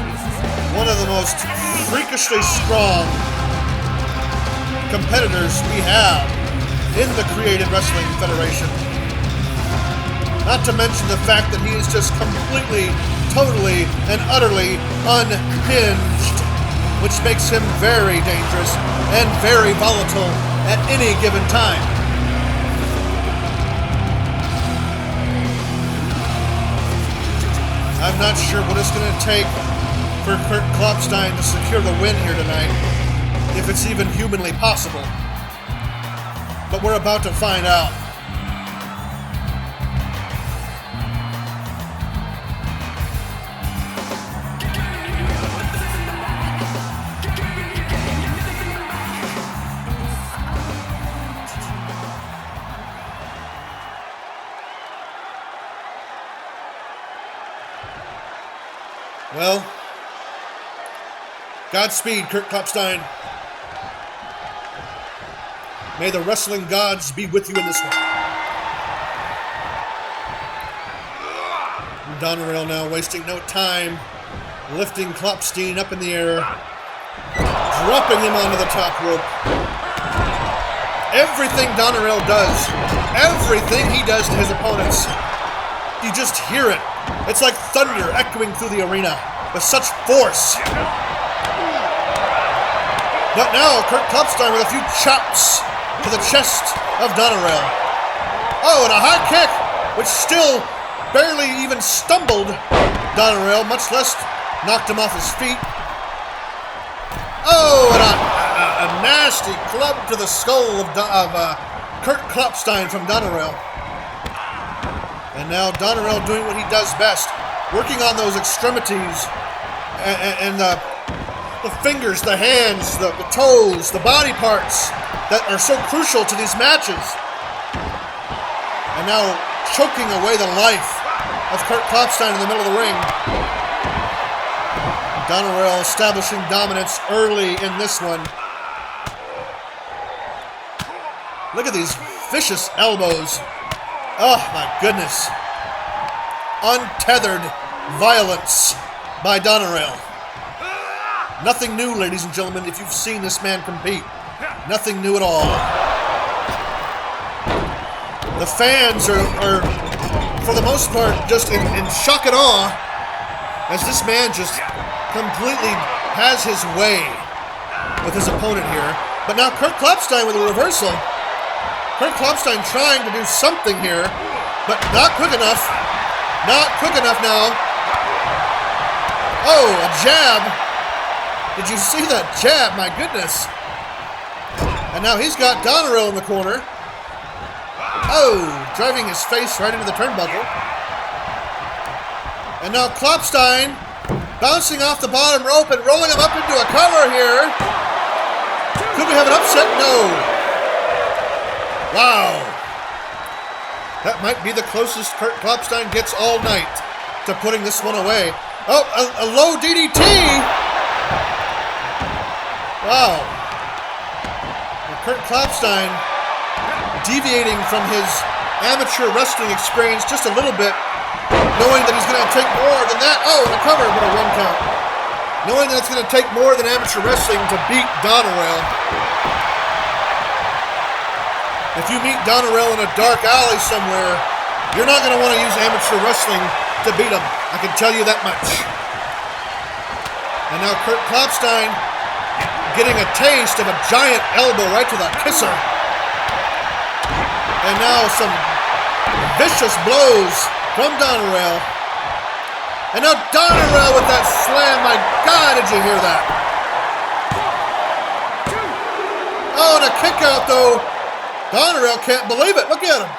one of the most freakishly strong competitors we have in the Creative Wrestling Federation. Not to mention the fact that he is just completely, totally, and utterly unhinged, which makes him very dangerous and very volatile at any given time. I'm not sure what it's going to take for Kurt Klopstein to secure the win here tonight, if it's even humanly possible. But we're about to find out. Well, Godspeed, Kurt Klopstein. May the wrestling gods be with you in this one. Donerail now wasting no time, lifting Klopstein up in the air, dropping him onto the top rope. Everything Donerail does, everything he does to his opponents, you just hear it. It's like thunder echoing through the arena with such force. But now, Kurt Klopstein with a few chops to the chest of Donerail. Oh, and a high kick, which still barely even stumbled Donerail, much less knocked him off his feet. Oh, and a nasty club to the skull of Kurt Klopstein from Donerail. And now Donerail doing what he does best, working on those extremities and the fingers, the hands, the toes, the body parts that are so crucial to these matches. And now choking away the life of Kurt Klopstein in the middle of the ring. Donerail establishing dominance early in this one. Look at these vicious elbows. Oh my goodness. Untethered violence by Donerail. Nothing new, ladies and gentlemen, if you've seen this man compete. Nothing new at all. The fans are for the most part, just in shock and awe as this man just completely has his way with his opponent here. But now Kurt Klopstein with a reversal. Kurt Klopstein trying to do something here, but not quick enough. Not quick enough now. Oh, a jab. Did you see that jab? My goodness. And now he's got Donerail in the corner. Oh, driving his face right into the turnbuckle. And now Klopstein bouncing off the bottom rope and rolling him up into a cover here. Could we have an upset? No. Wow. That might be the closest Kurt Klopstein gets all night to putting this one away. Oh, a low DDT. Wow. And Kurt Klopstein deviating from his amateur wrestling experience just a little bit, knowing that he's going to take more than that. Oh, and a cover, but a one count. Knowing that it's going to take more than amateur wrestling to beat Donerail. If you meet Donerail in a dark alley somewhere, you're not going to want to use amateur wrestling to beat him. I can tell you that much. And now Kurt Klopstein getting a taste of a giant elbow right to the kisser. And now some vicious blows from Donerail. And now Donerail with that slam. My God, did you hear that? Oh, and a kick out though. Donerail can't believe it. Look at him.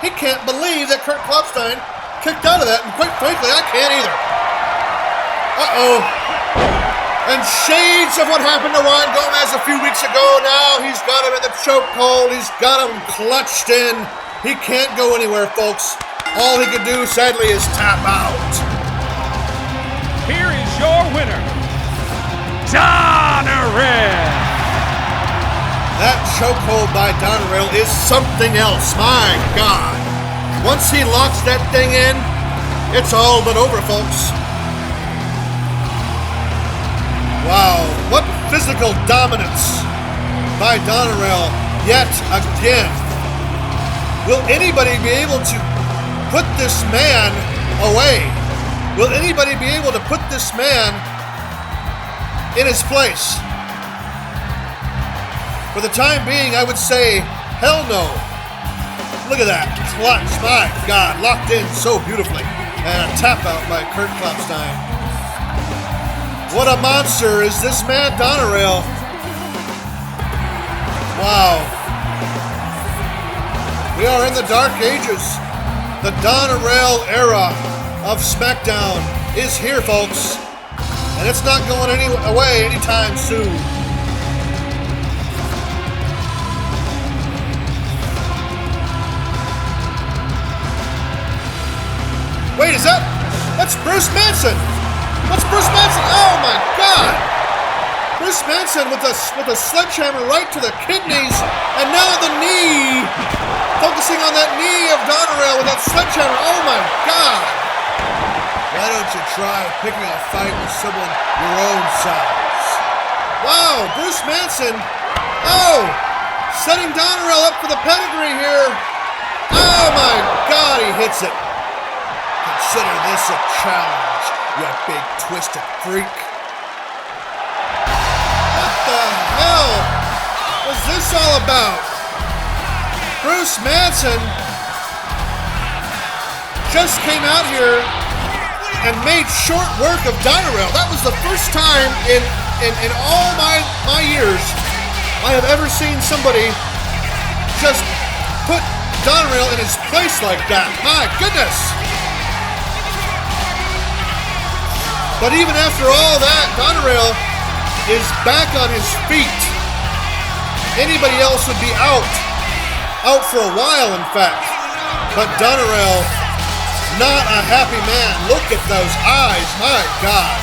He can't believe that Kurt Klopstein kicked out of that, and quite frankly, I can't either. Uh-oh. And shades of what happened to Juan Gomez a few weeks ago. Now he's got him in the chokehold. He's got him clutched in. He can't go anywhere, folks. All he can do, sadly, is tap out. Here is your winner, Donerail. That chokehold by Donerail is something else. My God. Once he locks that thing in, it's all but over, folks. Wow. What physical dominance by Donerail yet again. Will anybody be able to put this man away? Will anybody be able to put this man in his place? For the time being, I would say, hell no. Look at that. Clutch, my God, locked in so beautifully. And a tap out by Kurt Klopstein. What a monster is this man, Donerail. Wow. We are in the dark ages. The Donerail era of SmackDown is here, folks. And it's not going away anytime soon. Wait, that's Bruce Manson. That's Bruce Manson. Oh my God. Bruce Manson with a sledgehammer right to the kidneys, and now the knee. Focusing on that knee of Donerail with that sledgehammer. Oh my God. Why don't you try picking a fight with someone your own size? Wow, Bruce Manson. Oh, setting Donerail up for the pedigree here. Oh my God, he hits it. Consider this a challenge, you big twisted freak. What the hell was this all about? Bruce Manson just came out here and made short work of Donerail. That was the first time in all my years I have ever seen somebody just put Donerail in his place like that. My goodness. But even after all that, Donerail is back on his feet. Anybody else would be out for a while, in fact. But Donerail, not a happy man. Look at those eyes, my God.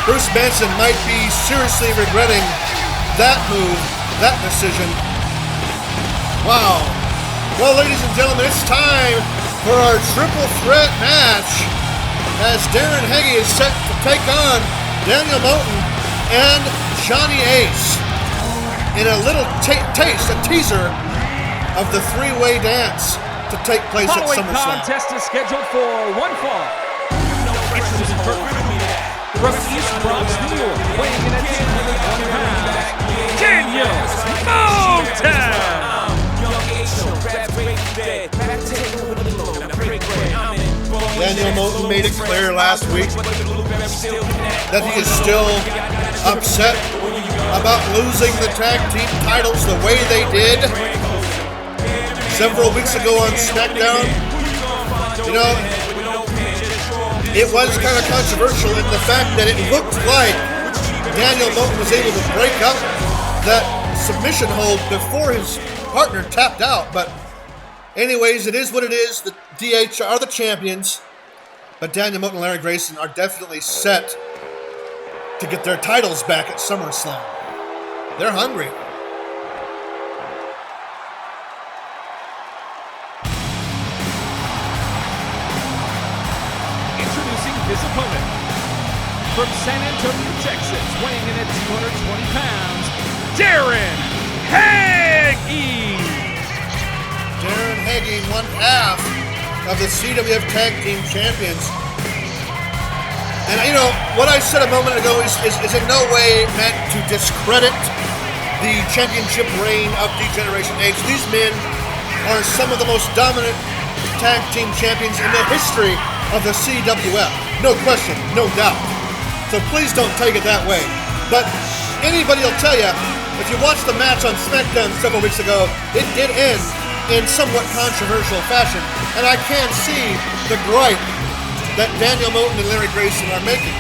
Bruce Manson might be seriously regretting that move, that decision. Wow. Well, ladies and gentlemen, it's time for our triple threat match, as Darren Heggie is set to take on Daniel Moten and Johnny Ace in a little taste, a teaser of the three-way dance to take place at Following SummerSlam. contest is scheduled for one fall. Introducing from East Bronx, New York, weighing in at 220 pounds, Daniel Moten! Daniel Moten made it clear last week that he is still upset about losing the tag team titles the way they did several weeks ago on SmackDown. You know, it was kind of controversial in the fact that it looked like Daniel Moten was able to break up that submission hold before his partner tapped out. But anyways, it is what it is. The DH are the champions. But Daniel Moten and Larry Grayson are definitely set to get their titles back at SummerSlam. They're hungry. Introducing his opponent. From San Antonio, Texas, weighing in at 220 pounds, Darren Heggie! Darren Heggie, one half of the CWF Tag Team Champions. And you know, what I said a moment ago is in no way meant to discredit the championship reign of D-Generation Age. These men are some of the most dominant tag team champions in the history of the CWF. No question, no doubt. So please don't take it that way. But anybody will tell you, if you watched the match on SmackDown several weeks ago, it did end in somewhat controversial fashion. And I can see the gripe that Daniel Moten and Larry Grayson are making.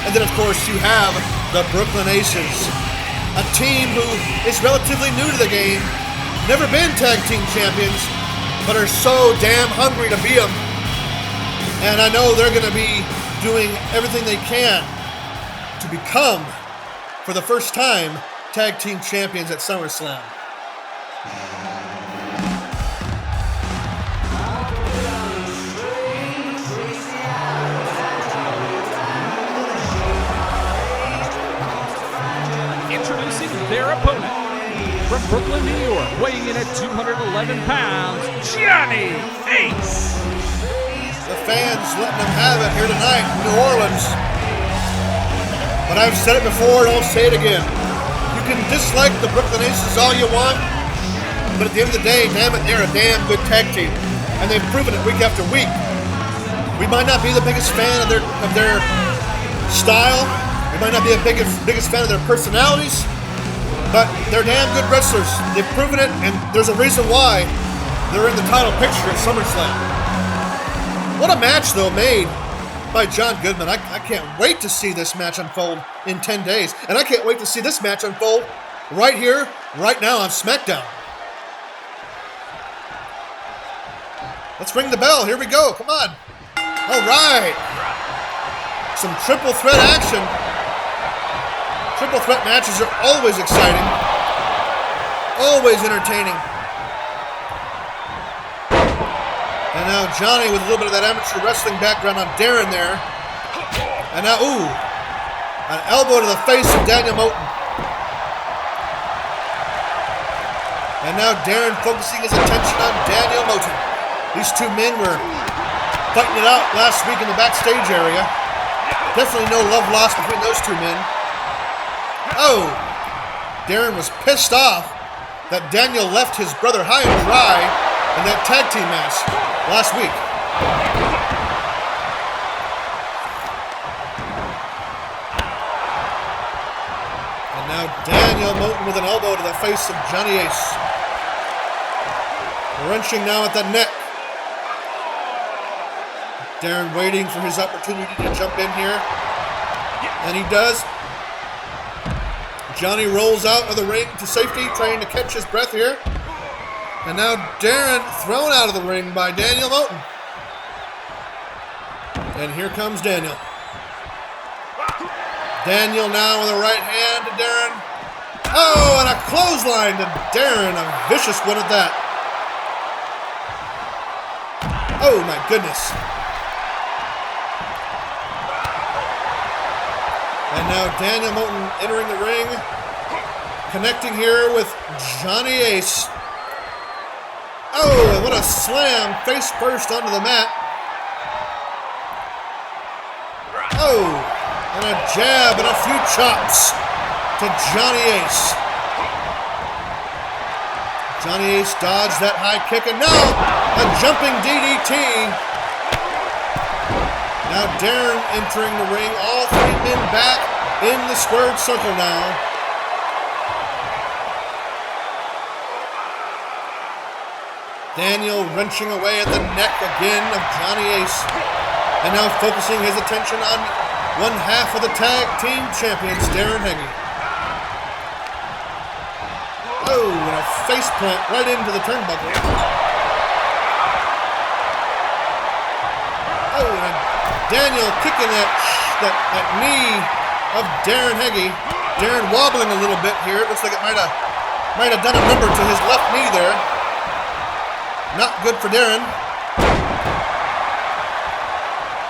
And then, of course, you have the Brooklyn Aces, a team who is relatively new to the game, never been tag team champions, but are so damn hungry to be them. And I know they're going to be doing everything they can to become, for the first time, tag team champions at SummerSlam. Introducing their opponent. from Brooklyn, New York, weighing in at 211 pounds, Johnny Ace. The fans letting them have it here tonight in New Orleans. But I've said it before and I'll say it again. You can dislike the Brooklyn Aces all you want, but at the end of the day, damn it, they're a damn good tag team. And they've proven it week after week. We might not be the biggest fan of their style. We might not be the biggest fan of their personalities, but they're damn good wrestlers. They've proven it, and there's a reason why they're in the title picture at SummerSlam. What a match, though, made by John Goodman. I can't wait to see this match unfold in 10 days. And I can't wait to see this match unfold right here, right now on SmackDown. Let's ring the bell. Here we go. Come on. All right. Some triple threat action. Triple threat matches are always exciting. Always entertaining. And now Johnny with a little bit of that amateur wrestling background on Darren there. And now, an elbow to the face of Daniel Moten. And now Darren focusing his attention on Daniel Moten. These two men were fighting it out last week in the backstage area. Definitely no love lost between those two men. Oh, Darren was pissed off that Daniel left his brother high and dry in that tag team match last week. And now Daniel Moten with an elbow to the face of Johnny Ace. Wrenching now at the neck. Darren waiting for his opportunity to jump in here. And he does. Johnny rolls out of the ring to safety, trying to catch his breath here. And now Darren thrown out of the ring by Daniel Moten. And here comes Daniel. Daniel now with a right hand to Darren. Oh, and a clothesline to Darren. A vicious one at that. Oh, my goodness. And now Daniel Moten entering the ring, connecting here with Johnny Ace. Oh, and what a slam, face first onto the mat. Oh, and a jab and a few chops to Johnny Ace. Johnny Ace dodged that high kick, and now a jumping DDT. Now Darren entering the ring, all three men back in the squared circle now. Daniel wrenching away at the neck again of Johnny Ace. And now focusing his attention on one half of the tag team champions, Darren Heggie. Oh, and a face plant right into the turnbuckle. Oh, and Daniel kicking that knee of Darren Heggie. Darren wobbling a little bit here. It looks like it might have done a number to his left knee there. Not good for Darren.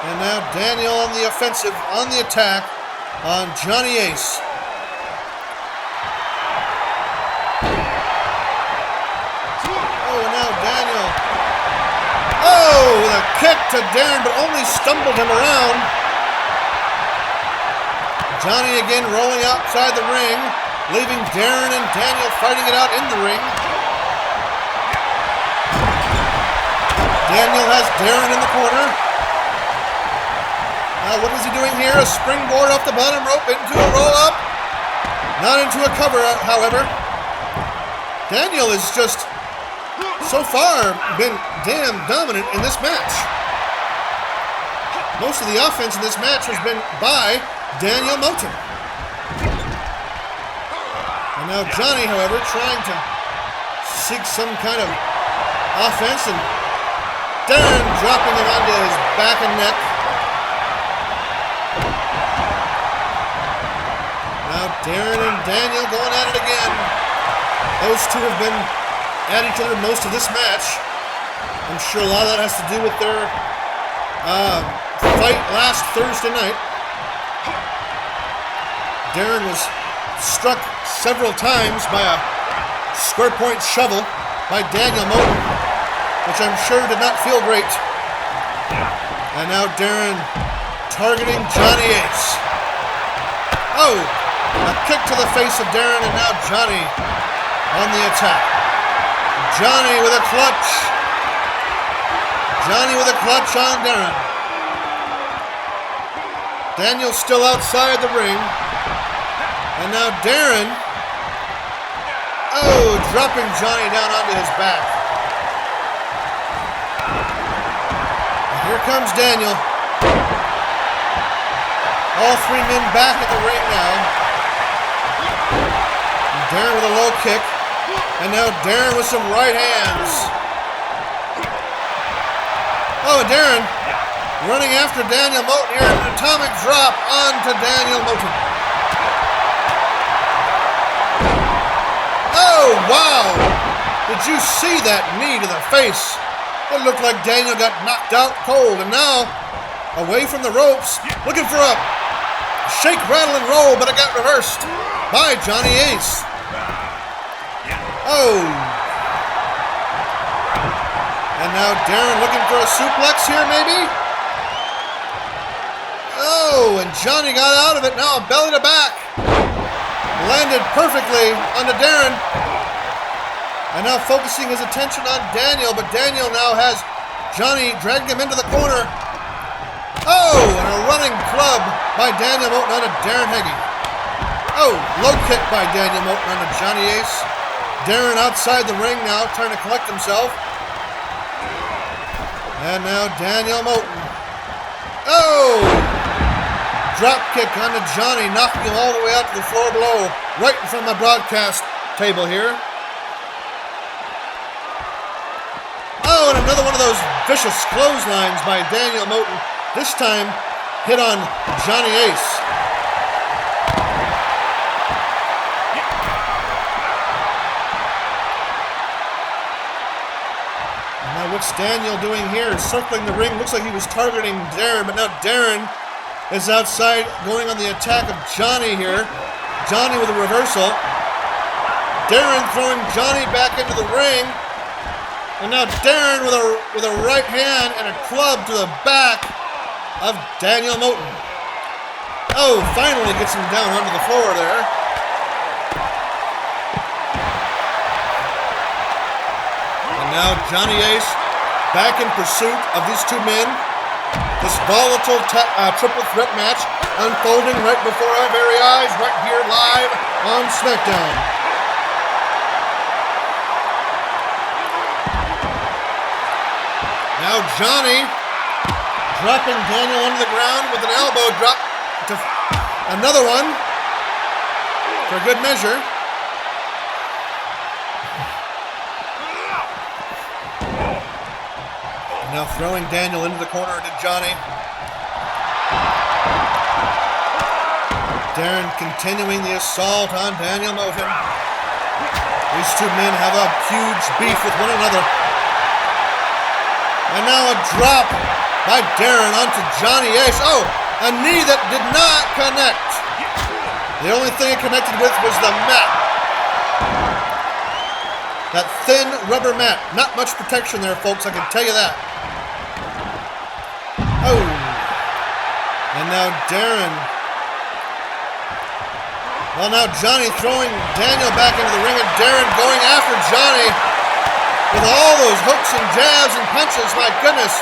And now Daniel on the offensive, on the attack on Johnny Ace. Oh, and now Daniel. Oh, with a kick to Darren, but only stumbled him around. Johnny again rolling outside the ring, leaving Darren and Daniel fighting it out in the ring. Daniel has Darren in the corner. Now what is he doing here? A springboard off the bottom rope into a roll-up. Not into a cover, however. Daniel has just, so far, been damn dominant in this match. Most of the offense in this match has been by Daniel Moten. And now Johnny, however, trying to seek some kind of offense, and Darren dropping him onto his back and neck. Now Darren and Daniel going at it again. Those two have been at each other most of this match. I'm sure a lot of that has to do with their fight last Thursday night. Darren was struck several times by a square point shovel by Daniel Moten, which I'm sure did not feel great. And now Darren targeting Johnny Ace. Oh, a kick to the face of Darren, and now Johnny on the attack. Johnny with a clutch. Johnny with a clutch on Darren. Daniel's still outside the ring. And now Darren, dropping Johnny down onto his back. And here comes Daniel. All three men back at the ring now. And Darren with a low kick. And now Darren with some right hands. Oh, and Darren running after Daniel Moten here. An atomic drop onto Daniel Moten. Oh, wow! Did you see that knee to the face? It looked like Daniel got knocked out cold. And now, away from the ropes, looking for a shake, rattle, and roll, but it got reversed by Johnny Ace. Oh. And now Darren looking for a suplex here, maybe? Oh, and Johnny got out of it. Now belly to back. Landed perfectly onto Darren. And now focusing his attention on Daniel, but Daniel now has Johnny dragging him into the corner. Oh, and a running club by Daniel Moten onto Darren Heggie. Oh, low kick by Daniel Moten onto Johnny Ace. Darren outside the ring now, trying to collect himself. And now Daniel Moten. Oh! Drop kick onto Johnny, knocking him all the way out to the floor below, right in front of the broadcast table here. Oh, and another one of those vicious clotheslines by Daniel Moten. This time, hit on Johnny Ace. And now what's Daniel doing here? Circling the ring. Looks like he was targeting Darren, but now Darren is outside going on the attack of Johnny here. Johnny with a reversal. Darren throwing Johnny back into the ring. And now Darren with a right hand and a club to the back of Daniel Moten. Oh, finally gets him down onto the floor there. And now Johnny Ace back in pursuit of these two men. This volatile triple threat match unfolding right before our very eyes, right here live on Smackdown. Now Johnny dropping Daniel onto the ground with an elbow drop to another one for good measure. Now throwing Daniel into the corner to Johnny. Darren continuing the assault on Daniel Moten. These two men have a huge beef with one another. And now a drop by Darren onto Johnny Ace. Oh, a knee that did not connect. The only thing it connected with was the mat. That thin rubber mat. Not much protection there, folks, I can tell you that. Oh. And now Darren. Well, now Johnny throwing Daniel back into the ring, and Darren going after Johnny with all those hooks and jabs and punches. My goodness.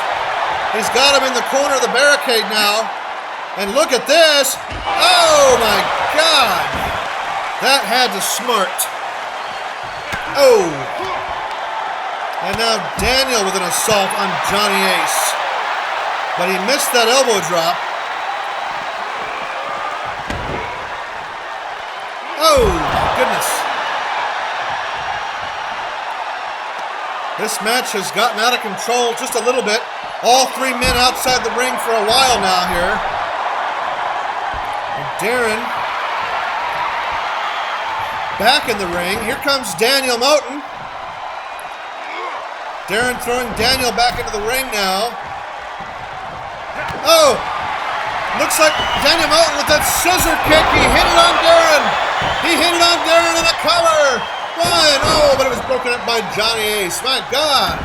He's got him in the corner of the barricade now. And look at this. Oh, my God. That had to smart. Oh. And now Daniel with an assault on Johnny Ace. But he missed that elbow drop. Oh, my goodness. This match has gotten out of control just a little bit. All three men outside the ring for a while now here. And Darren back in the ring. Here comes Daniel Moten. Darren throwing Daniel back into the ring now. Oh, looks like Daniel Moten with that scissor kick. He hit it on Darren. He hit it on Darren in the collar. One, oh, broken up by Johnny Ace. My God.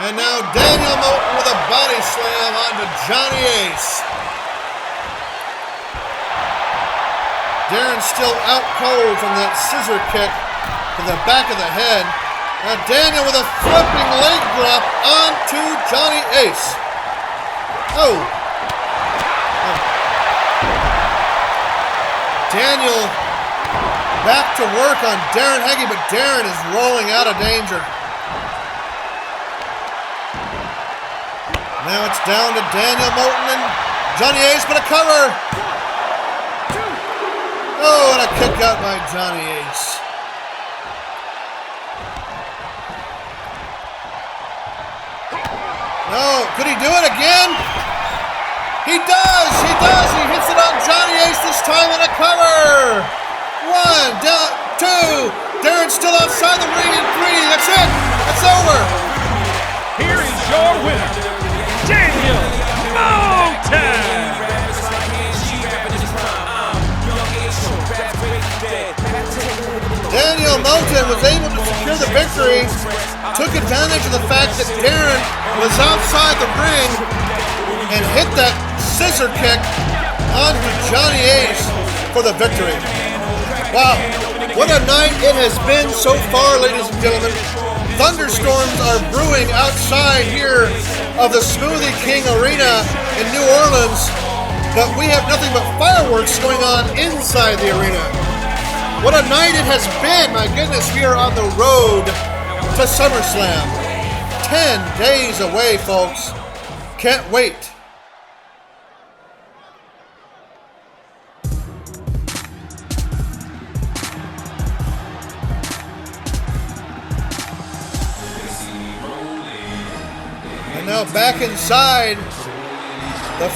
And now Daniel Moulton with a body slam onto Johnny Ace. Darren still out cold from that scissor kick to the back of the head. Now Daniel with a flipping leg drop onto Johnny Ace. Oh. Daniel back to work on Darren Heggie, but Darren is rolling out of danger. Now it's down to Daniel Moulton and Johnny Ace, but a cover. Oh, and a kick out by Johnny Ace. No, could he do it again? He does. He hits it on Johnny Ace this time and a cover. 1, down, 2. Darren's still outside the ring in 3. That's it. That's over. Here is your winner, Daniel Moulton. Daniel Moulton was able to secure the victory, took advantage of the fact that Darren was outside the ring and hit that scissor kick onto Johnny Ace for the victory. Wow, what a night it has been so far, ladies and gentlemen. Thunderstorms are brewing outside here of the Smoothie King Arena in New Orleans, but we have nothing but fireworks going on inside the arena. What a night it has been. My goodness, we are on the road to SummerSlam. 10 days away, folks. Can't wait. And now back inside the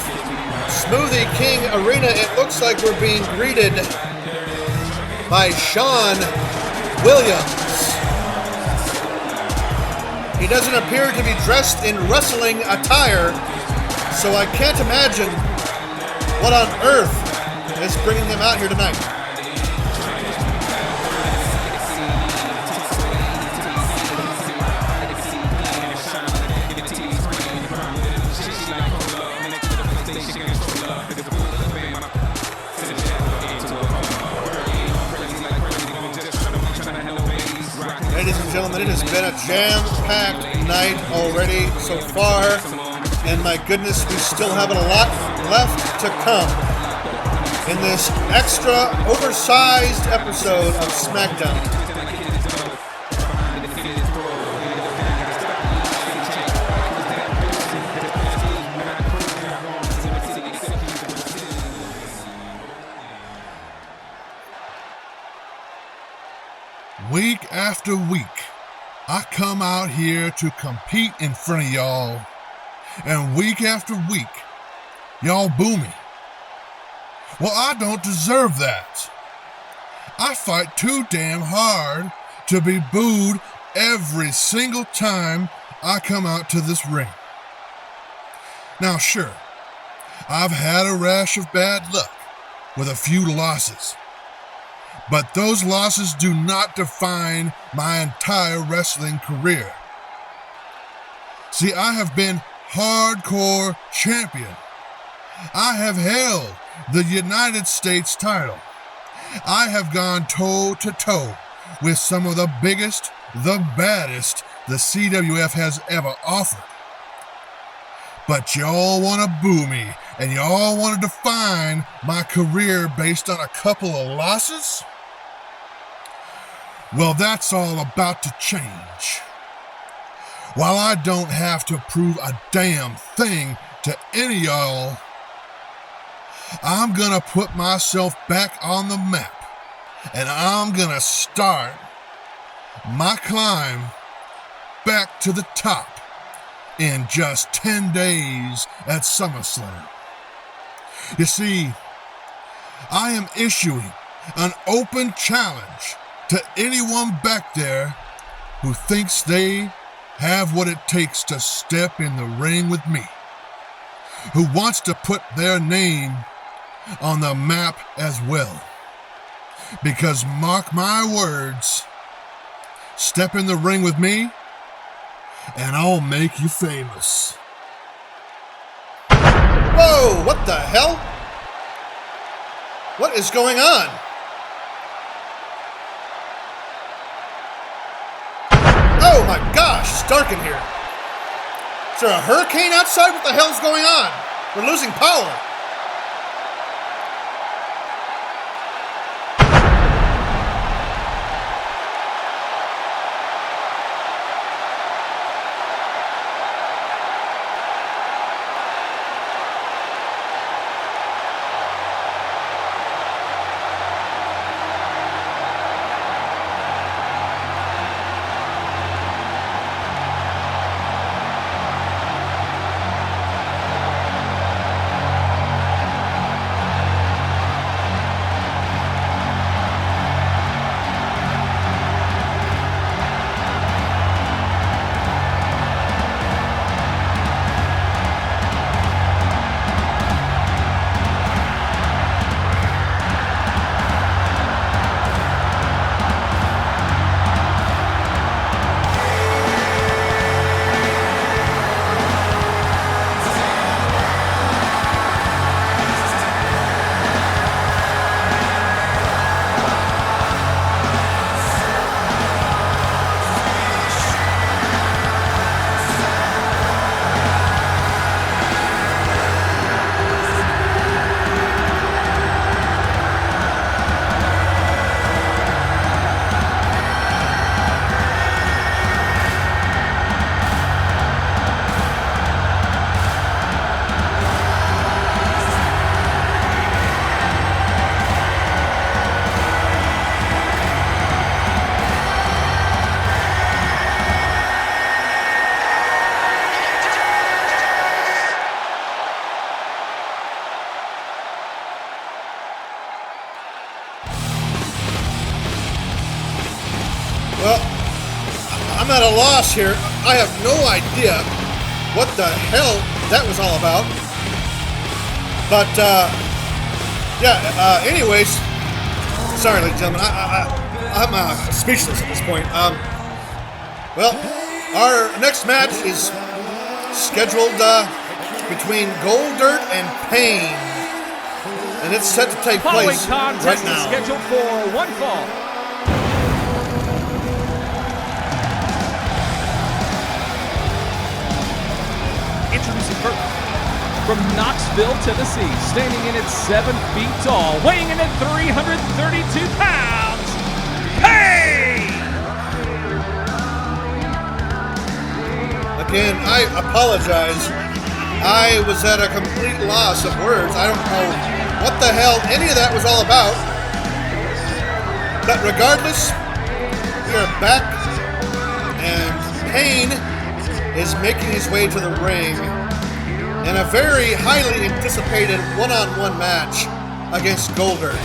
Smoothie King Arena, it looks like we're being greeted by Shawn Williams. He doesn't appear to be dressed in wrestling attire, so I can't imagine what on earth is bringing him out here tonight. Ladies and gentlemen, it has been a jam-packed night already so far, and my goodness, we still have a lot left to come in this extra oversized episode of SmackDown. Week after week, I come out here to compete in front of y'all, and week after week, y'all boo me. Well, I don't deserve that. I fight too damn hard to be booed every single time I come out to this ring. Now, sure, I've had a rash of bad luck with a few losses. But those losses do not define my entire wrestling career. See, I have been hardcore champion. I have held the United States title. I have gone toe-to-toe with some of the biggest, the baddest the CWF has ever offered. But y'all want to boo me, and y'all want to define my career based on a couple of losses? Well, that's all about to change. While I don't have to prove a damn thing to any of y'all, I'm gonna put myself back on the map, and I'm gonna start my climb back to the top in just 10 days at SummerSlam. You see, I am issuing an open challenge to anyone back there who thinks they have what it takes to step in the ring with me, who wants to put their name on the map as well. Because mark my words, Step in the ring with me, and I'll make you famous. Whoa, what the hell? What is going on? Oh my gosh, it's dark in here. Is there a hurricane outside? What the hell's going on? We're losing power. Well, I'm at a loss here. I have no idea what the hell that was all about. But, anyways, sorry, ladies and gentlemen, I'm speechless at this point. Well, our next match is scheduled between Golddirt and Pain, and it's set to take place right now. Scheduled for one fall. Introducing first, from Knoxville, Tennessee, standing in at 7 feet tall, weighing in at 332 pounds, Pain! Again, I apologize. I was at a complete loss of words. I don't know what the hell any of that was all about. But regardless, we are back, and Pain is making his way to the ring in a very highly anticipated one-on-one match against Golddirt.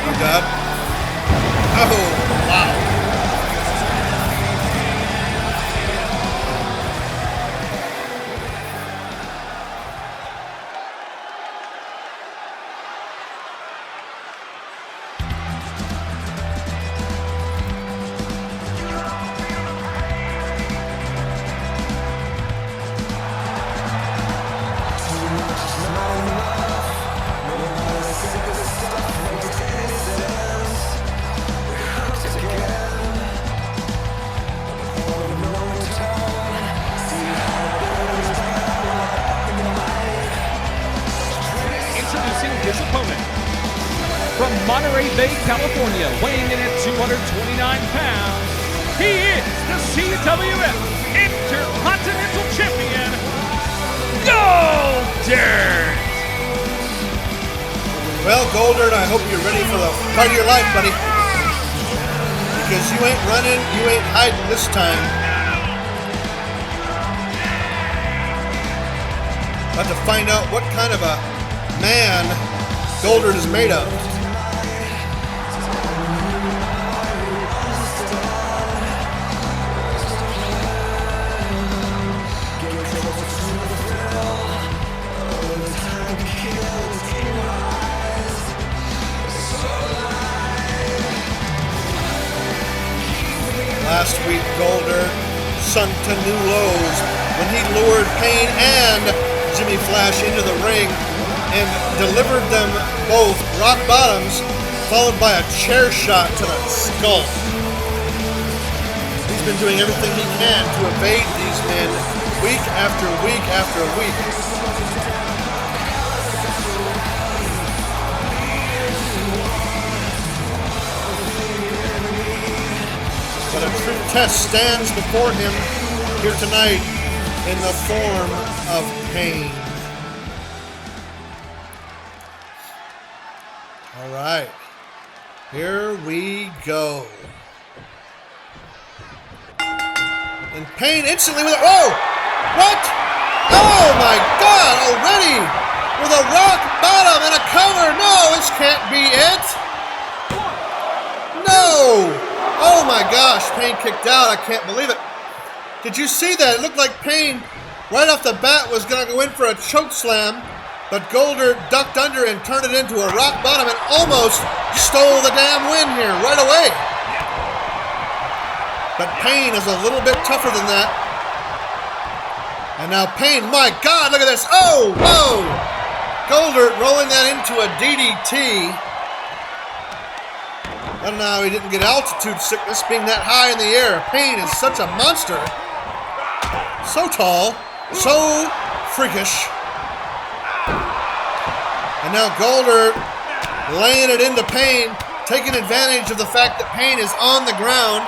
Oh God. Oh, wow. His opponent, from Monterey Bay, California, weighing in at 229 pounds, he is the CWF Intercontinental Champion, Golddirt! Well, Golddirt, I hope you're ready for the fight of your life, buddy. Because you ain't running, you ain't hiding this time. About to find out what kind of a man Golddirt is made of. last week, Goldberg sunk to new lows when he lured Payne and Jimmy Flash into the ring and delivered them both rock bottoms, followed by a chair shot to the skull. He's been doing everything he can to evade these men week after week after week. But a true test stands before him here tonight in the form of Payne. All right, here we go. And Payne instantly with a, whoa, what? Oh my God, already with a rock bottom and a cover. No, this can't be it. No. Oh my gosh, Payne kicked out. I can't believe it. Did you see that? It looked like Payne, right off the bat, was going to go in for a choke slam, but Goldberg ducked under and turned it into a rock bottom and almost stole the damn win here right away. But Payne is a little bit tougher than that. And now Payne, my God, look at this. Oh, whoa! Goldberg rolling that into a DDT. I don't know how he didn't get altitude sickness being that high in the air. Payne is such a monster. So tall, so freakish. And now Goldberg laying it into Payne, taking advantage of the fact that Payne is on the ground.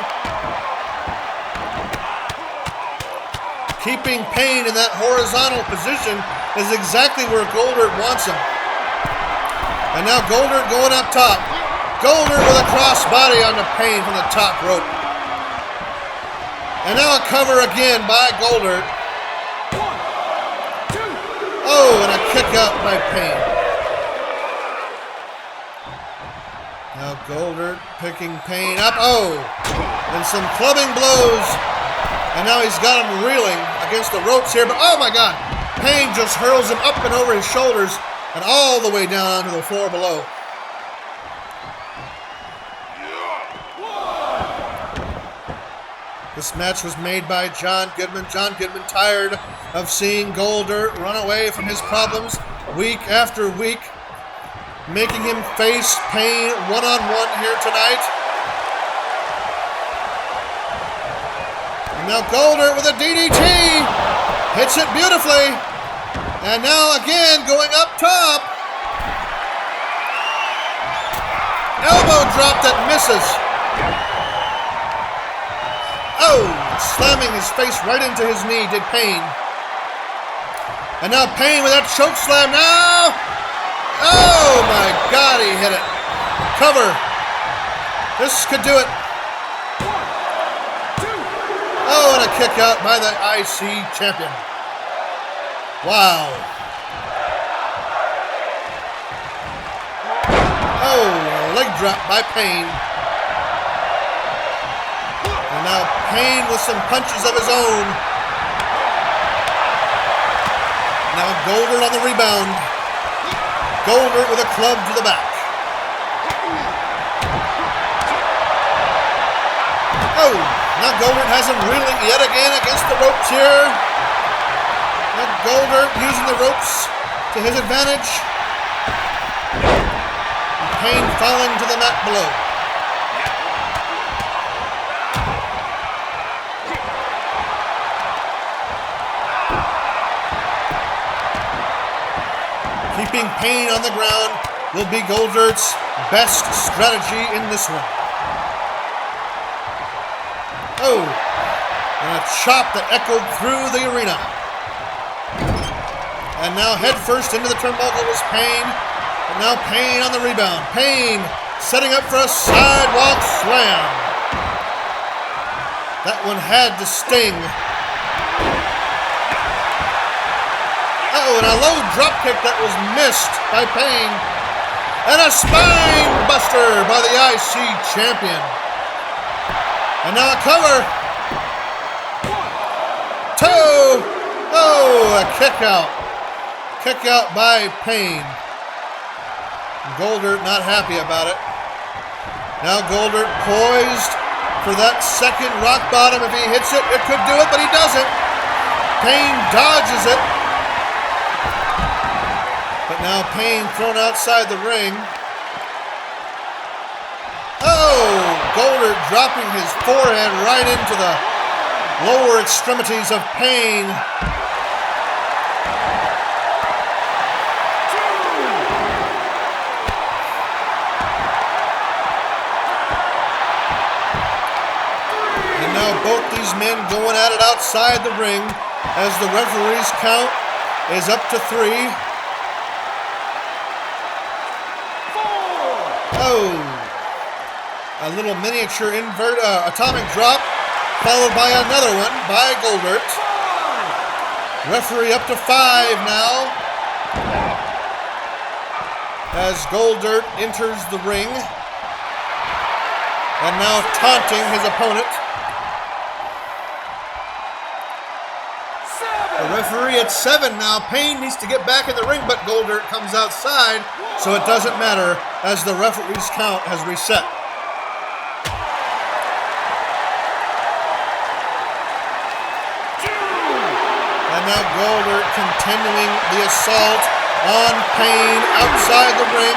Keeping Payne in that horizontal position is exactly where Goldberg wants him. And now Goldberg going up top. Goldberg with a crossbody on the Payne from the top rope. And now a cover again by Goldberg. Oh, and a kick out by Payne. Now Goldberg picking Payne up. Oh, and some clubbing blows. And now he's got him reeling against the ropes here. But oh my God, Payne just hurls him up and over his shoulders and all the way down onto the floor below. This match was made by John Goodman. John Goodman tired of seeing Goldberg run away from his problems week after week, making him face Payne one-on-one here tonight. And now Goldberg with a DDT, hits it beautifully, and now again going up top. Elbow drop that misses. Oh, slamming his face right into his knee did Payne. And now Payne with that choke slam now. Oh my God, he hit it. Cover. This could do it. Oh, and a kick out by the IC champion. Wow. Oh, a leg drop by Payne. And now Payne with some punches of his own. Now Goldberg on the rebound. Goldberg with a club to the back. Oh, now Goldberg has him reeling yet again against the ropes here. Now Goldberg using the ropes to his advantage. And Payne falling to the mat below. Keeping Payne on the ground will be Goldberg's best strategy in this one. Oh, and a chop that echoed through the arena. And now head first into the turnbuckle was Payne. And now Payne on the rebound. Payne setting up for a sidewalk slam. That one had to sting. Oh, and a low dropkick that was missed by Payne. And a spine buster by the IC champion. And now a cover. 2. Oh, a kick out. Kick out by Payne. Goldberg not happy about it. Now Goldberg poised for that second rock bottom. If he hits it, it could do it, but he doesn't. Payne dodges it. But now Payne thrown outside the ring. Oh, Golder dropping his forehead right into the lower extremities of Payne. And now both these men going at it outside the ring as the referee's count is up to 3. Oh, a little miniature atomic drop, followed by another one by Goldert. Referee up to 5 now as Goldert enters the ring and now taunting his opponent. The referee at 7 now. Payne needs to get back in the ring, but Goldert comes outside, so it doesn't matter as the referee's count has reset. And now Goldert continuing the assault on Payne outside the ring.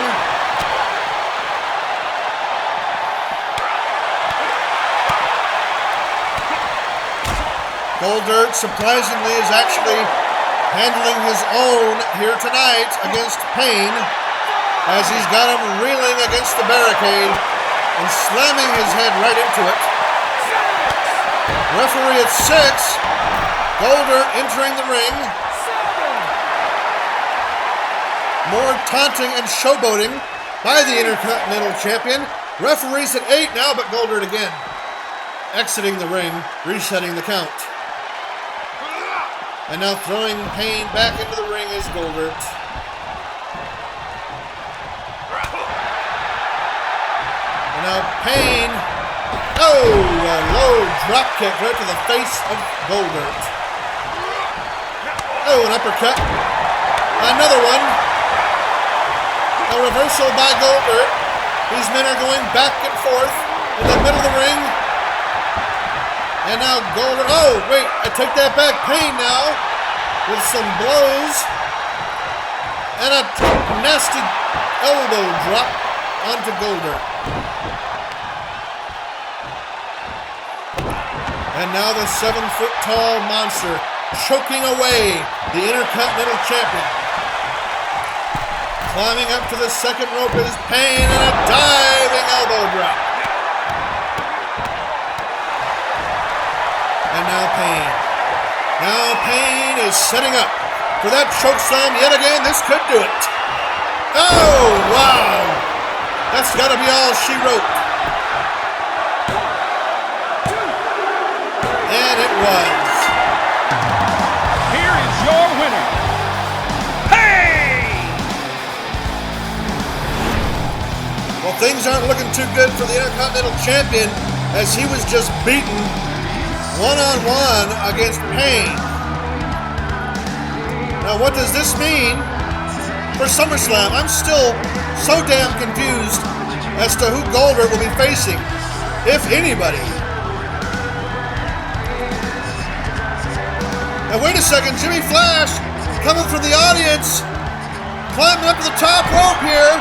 Goldert, surprisingly, is actually handling his own here tonight against Payne as he's got him reeling against the barricade and slamming his head right into it. Referee at 6. Goldert entering the ring. More taunting and showboating by the Intercontinental Champion. Referee's at 8 now, but Goldert again exiting the ring, resetting the count. And now throwing Payne back into the ring is Goldert. And now Payne, oh, a low drop kick right to the face of Goldert. Oh, an uppercut. Another one. A reversal by Goldert. These men are going back and forth in the middle of the ring. And now Goldert, oh, wait, I take that back. Payne now with some blows. And a nasty elbow drop onto Goldert. And now the 7-foot-tall monster choking away the Intercontinental Champion. Climbing up to the second rope is Payne and a diving elbow drop. And now Payne. Now Payne is setting up for that chokeslam yet again. This could do it. Oh, wow. That's got to be all she wrote. And it was. Here is your winner, Payne! Well, things aren't looking too good for the Intercontinental Champion as he was just beaten one-on-one against Payne. Now, what does this mean for SummerSlam? I'm still so damn confused as to who Goldert will be facing, if anybody. Now, wait a second, Jimmy Flash coming from the audience, climbing up to the top rope here.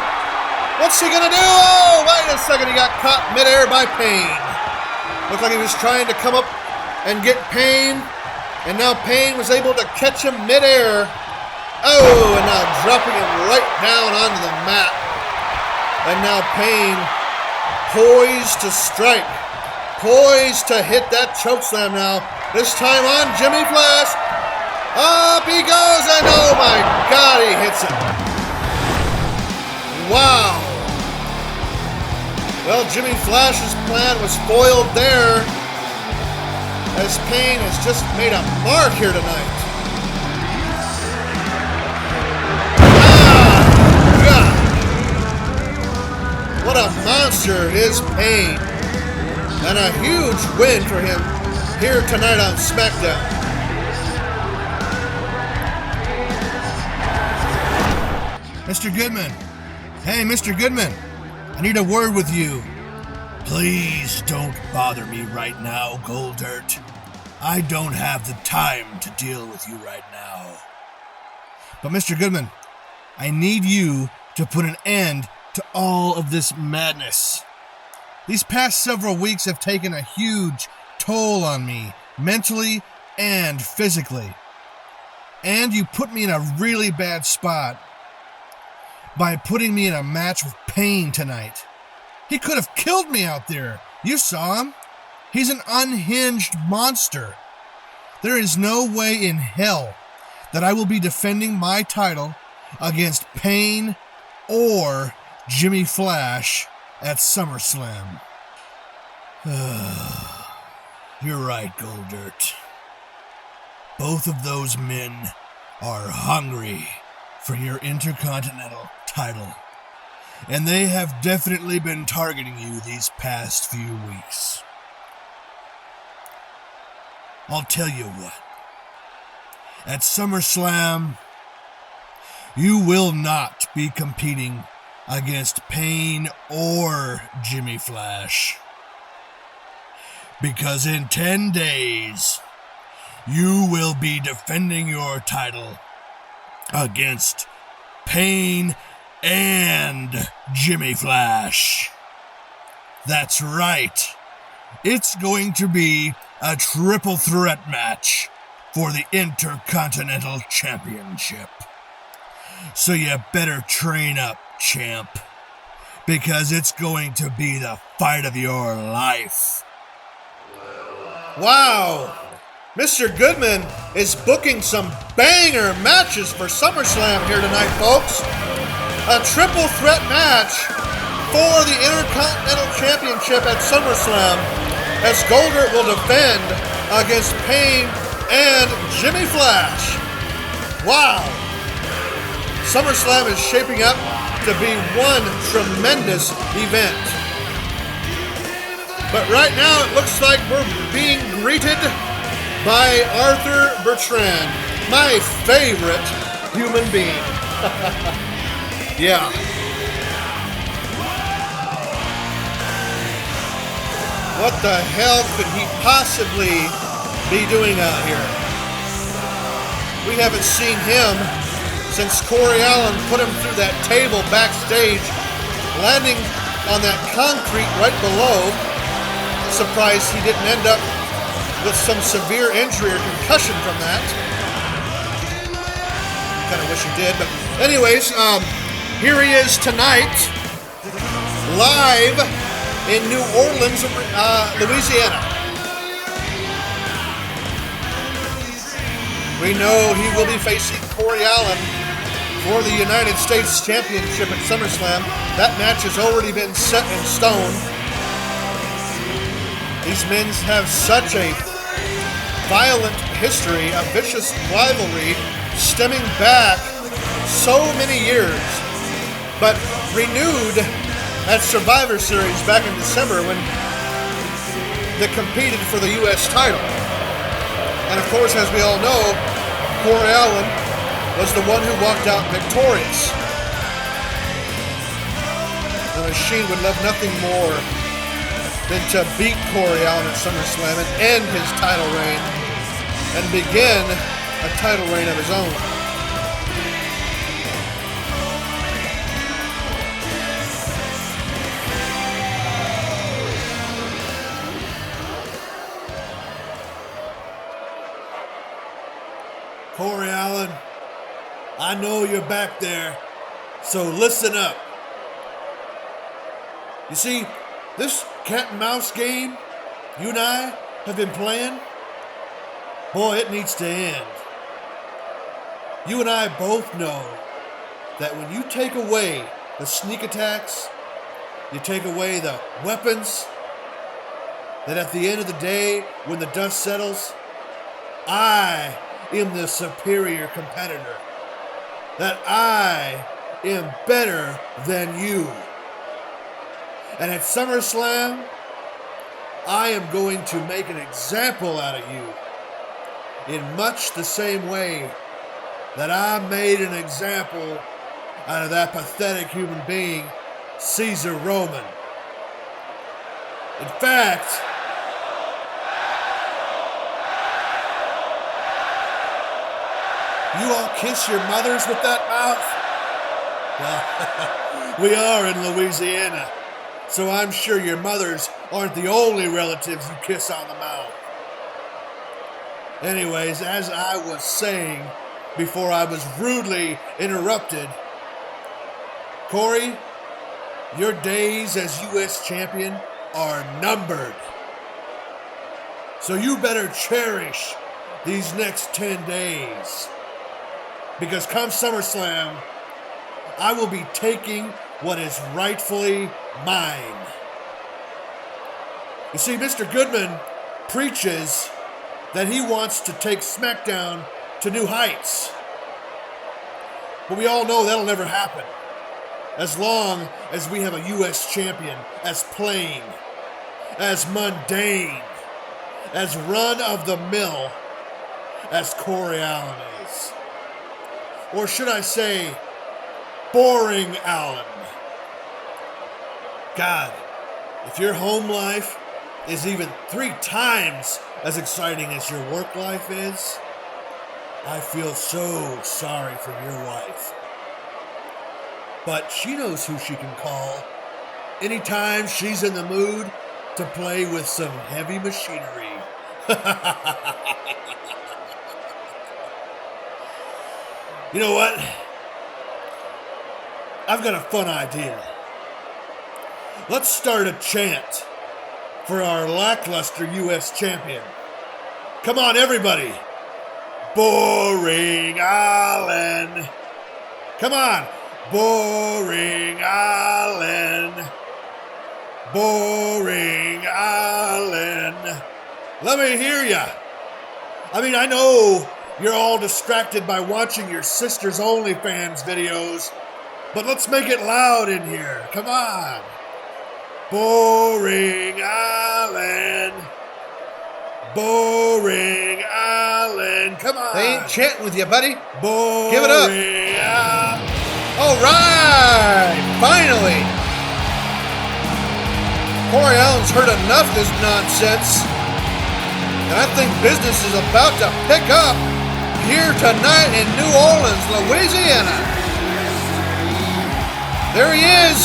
What's he gonna do? Oh, wait a second, he got caught midair by Payne. Looked like he was trying to come up and get Payne, and now Payne was able to catch him midair. Oh, and now dropping him right down onto the mat. And now Payne poised to strike, poised to hit that chokeslam now. This time on Jimmy Flash. Up he goes, and oh my God, he hits it. Wow. Well, Jimmy Flash's plan was foiled there, as Payne has just made a mark here tonight. Ah, God. What a monster is Payne. And a huge win for him here tonight on SmackDown. Mr. Goodman. Hey, Mr. Goodman. I need a word with you. Please don't bother me right now, Goldirt. I don't have the time to deal with you right now. But Mr. Goodman, I need you to put an end to all of this madness. These past several weeks have taken a huge toll on me, mentally and physically. And you put me in a really bad spot by putting me in a match with Pain tonight. He could have killed me out there. You saw him. He's an unhinged monster. There is no way in hell that I will be defending my title against Pain or Jimmy Flash at SummerSlam. You're right, Goldirt. Both of those men are hungry for your Intercontinental title, and they have definitely been targeting you these past few weeks. I'll tell you what. At SummerSlam, you will not be competing against Pain or Jimmy Flash. Because in 10 days, you will be defending your title against Pain and Jimmy Flash. That's right. It's going to be a triple threat match for the Intercontinental Championship. So you better train up, champ, because it's going to be the fight of your life. Wow! Mr. Goodman is booking some banger matches for SummerSlam here tonight, folks. A triple threat match for the Intercontinental Championship at SummerSlam, as Goldirt will defend against Pain and Jimmy Flash. Wow! SummerSlam is shaping up to be one tremendous event. But right now it looks like we're being greeted by Arthur Bertrand, my favorite human being. Yeah. What the hell could he possibly be doing out here? We haven't seen him since Corey Allen put him through that table backstage, landing on that concrete right below. Surprised he didn't end up with some severe injury or concussion from that. Kind of wish he did, but anyways, here he is tonight, live in New Orleans, Louisiana. We know he will be facing Corey Allen for the United States Championship at SummerSlam. That match has already been set in stone. These men have such a violent history, a vicious rivalry stemming back so many years, but renewed at Survivor Series back in December when they competed for the U.S. title. And of course, as we all know, Corey Allen was the one who walked out victorious. The Machine would love nothing more than to beat Corey Allen at SummerSlam and end his title reign and begin a title reign of his own. Corey Allen, I know you're back there, so listen up. You see, this cat and mouse game you and I have been playing, boy, it needs to end. You and I both know that when you take away the sneak attacks, you take away the weapons, that at the end of the day, when the dust settles, I am the superior competitor. That I am better than you. And at SummerSlam, I am going to make an example out of you in much the same way that I made an example out of that pathetic human being, Caesar Roman. In fact, you all kiss your mothers with that mouth? Well, we are in Louisiana, so I'm sure your mothers aren't the only relatives you kiss on the mouth. Anyways, as I was saying before I was rudely interrupted, Corey, your days as U.S. champion are numbered. So you better cherish these next 10 days. Because come SummerSlam, I will be taking what is rightfully mine. You see, Mr. Goodman preaches that he wants to take SmackDown to new heights. But we all know that'll never happen. As long as we have a U.S. champion as plain, as mundane, as run-of-the-mill as Corey Allen is. Or should I say, boring Allen. God, if your home life is even 3 times as exciting as your work life is, I feel so sorry for your wife. But she knows who she can call anytime she's in the mood to play with some heavy machinery. You know what? I've got a fun idea. Let's start a chant for our lackluster U.S. champion. Come on, everybody. Boring Allen. Come on. Boring Allen. Boring Allen. Let me hear ya. I mean, I know you're all distracted by watching your sister's OnlyFans videos, but let's make it loud in here. Come on. Boring Allen. Boring Allen. Come on. They ain't chanting with you, buddy. Boring Give it up. Allen. All right, finally. Corey Allen's heard enough of this nonsense, and I think business is about to pick up here tonight in New Orleans, Louisiana. There he is.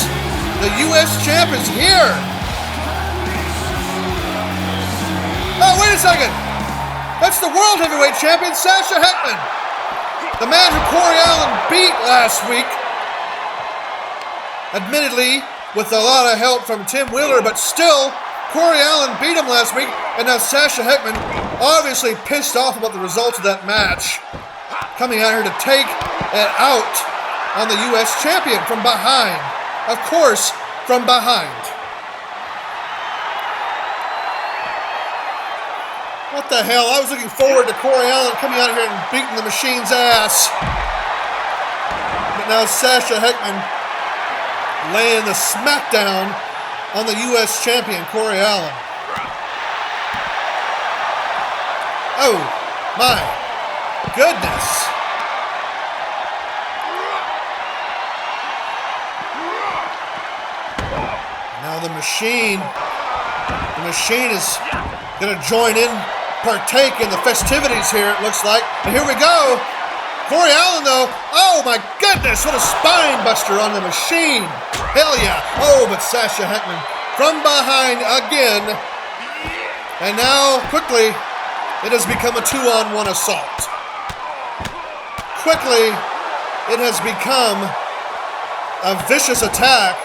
The U.S. champ is here. Oh, wait a second. That's the World Heavyweight Champion, Sasha Heckman. The man who Corey Allen beat last week. Admittedly, with a lot of help from Tim Wheeler, but still, Corey Allen beat him last week, and now Sasha Heckman, obviously pissed off about the results of that match, coming out here to take it out on the U.S. champion from behind. Of course, from behind. What the hell? I was looking forward to Corey Allen coming out here and beating the machine's ass. But now Sasha Heckman laying the smackdown on the U.S. champion, Corey Allen. Oh, my goodness. Now the machine is going to join in, partake in the festivities here, it looks like. And here we go. Corey Allen, though, oh my goodness, what a spine buster on the machine. Hell yeah. Oh, but Sasha Heckman from behind again. And now, quickly, it has become a 2-on-1 assault. Quickly, it has become a vicious attack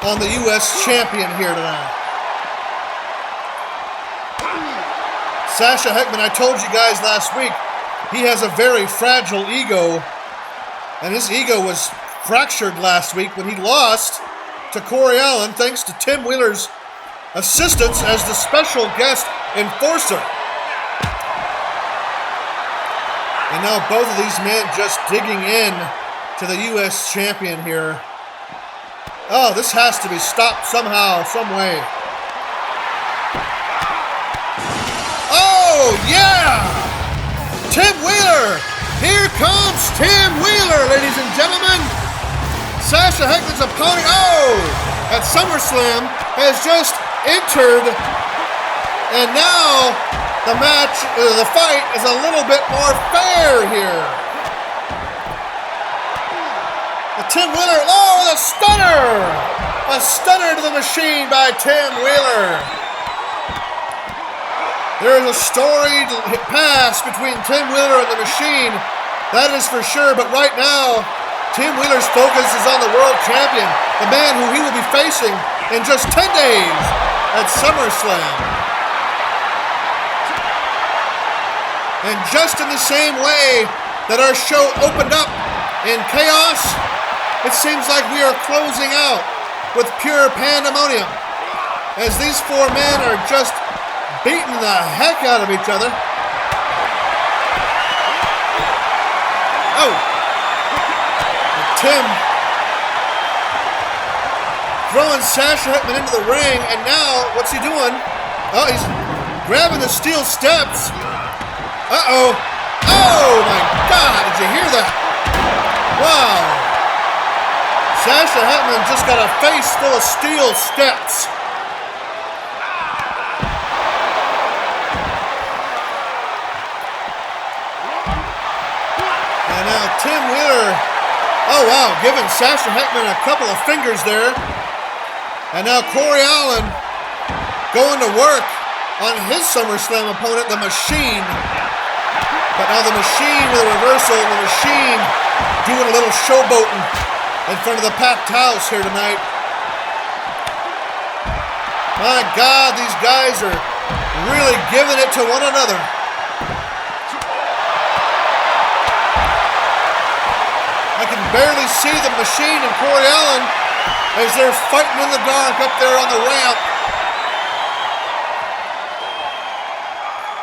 on the U.S. champion here tonight. Sasha Heckman, I told you guys last week, he has a very fragile ego, and his ego was fractured last week when he lost to Corey Allen thanks to Tim Wheeler's assistance as the special guest enforcer. And now both of these men just digging in to the U.S. champion here. Oh, this has to be stopped somehow, some way. Oh, yeah! Tim Wheeler! Here comes Tim Wheeler, ladies and gentlemen! Sasha Heckman's opponent, at SummerSlam has just entered, and now the fight is a little bit more fair here. The Tim Wheeler, oh, the stunner! A stunner to the machine by Tim Wheeler. There is a storied past between Tim Wheeler and the machine, that is for sure, but right now, Tim Wheeler's focus is on the world champion, the man who he will be facing in just 10 days at SummerSlam. And just in the same way that our show opened up in chaos, it seems like we are closing out with pure pandemonium as these four men are just beating the heck out of each other. Oh! Tim throwing Sasha Hetman into the ring, and now, what's he doing? Oh, he's grabbing the steel steps. Uh-oh. Oh, my God, did you hear that? Wow. Sasha Hetman just got a face full of steel steps. And now Tim Wheeler, oh wow, giving Sasha Hetman a couple of fingers there. And now Corey Allen going to work on his SummerSlam opponent, the Machine. But now the Machine with a reversal, the Machine doing a little showboating in front of the packed house here tonight. My God, these guys are really giving it to one another. I can barely see the Machine and Corey Allen as they're fighting in the dark up there on the ramp.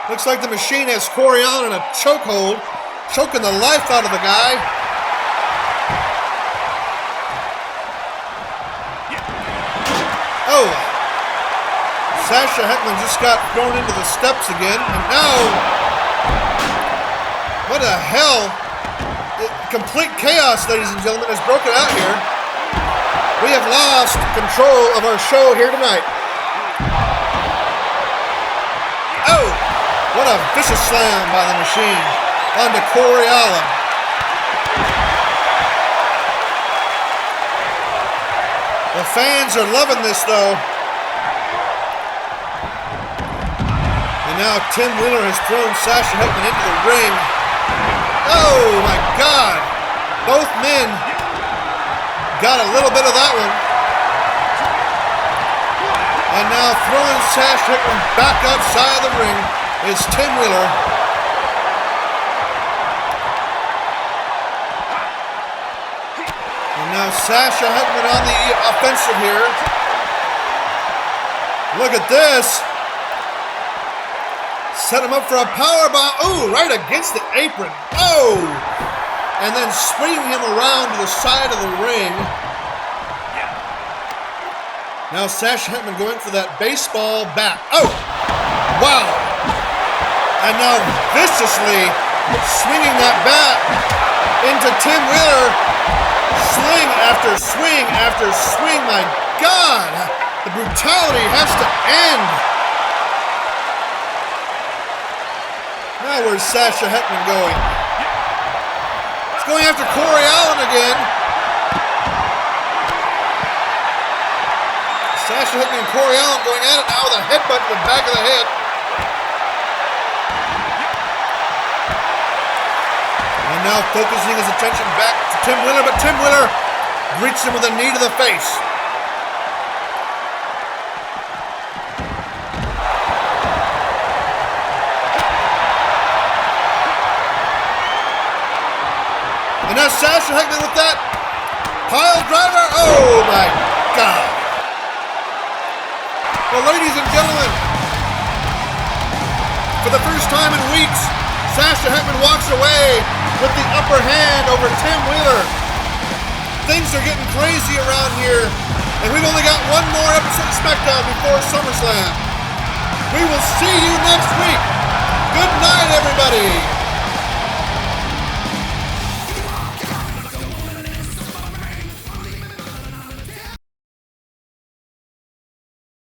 Looks like the Machine has Corey Allen in a chokehold, choking the life out of the guy. Oh, Sasha Hetman just got thrown into the steps again, and now, what the hell? Complete chaos, ladies and gentlemen, has broken out here. We have lost control of our show here tonight. Oh, what a vicious slam by the Machine onto Corey Allen. The fans are loving this, though. And now Tim Wheeler has thrown Sasha Hetman into the ring. Oh, my God. Both men got a little bit of that one. And now throwing Sasha Hetman back outside the ring is Tim Wheeler. Now Sasha Hetman on the offensive here. Look at this. Set him up for a powerbomb. Oh, right against the apron. Oh! And then swinging him around to the side of the ring. Now Sasha Hetman going for that baseball bat. Oh! Wow! And now viciously swinging that bat into Tim Wheeler. Swing after swing after swing. My God, the brutality has to end. Now where's Sasha Hetman going? He's going after Corey Allen again. Sasha Hetman and Corey Allen going at it now with a headbutt to the back of the head. And now focusing his attention back to Tim Wheeler, but Tim Wheeler reached him with a knee to the face. And now Sasha Hetman with that pile driver. Oh my God. Well, ladies and gentlemen, for the first time in weeks, Sasha Hetman walks away with the upper hand over Tim Wheeler. Things are getting crazy around here, and we've only got one more episode of Smackdown before SummerSlam. We will see you next week. Good night, everybody.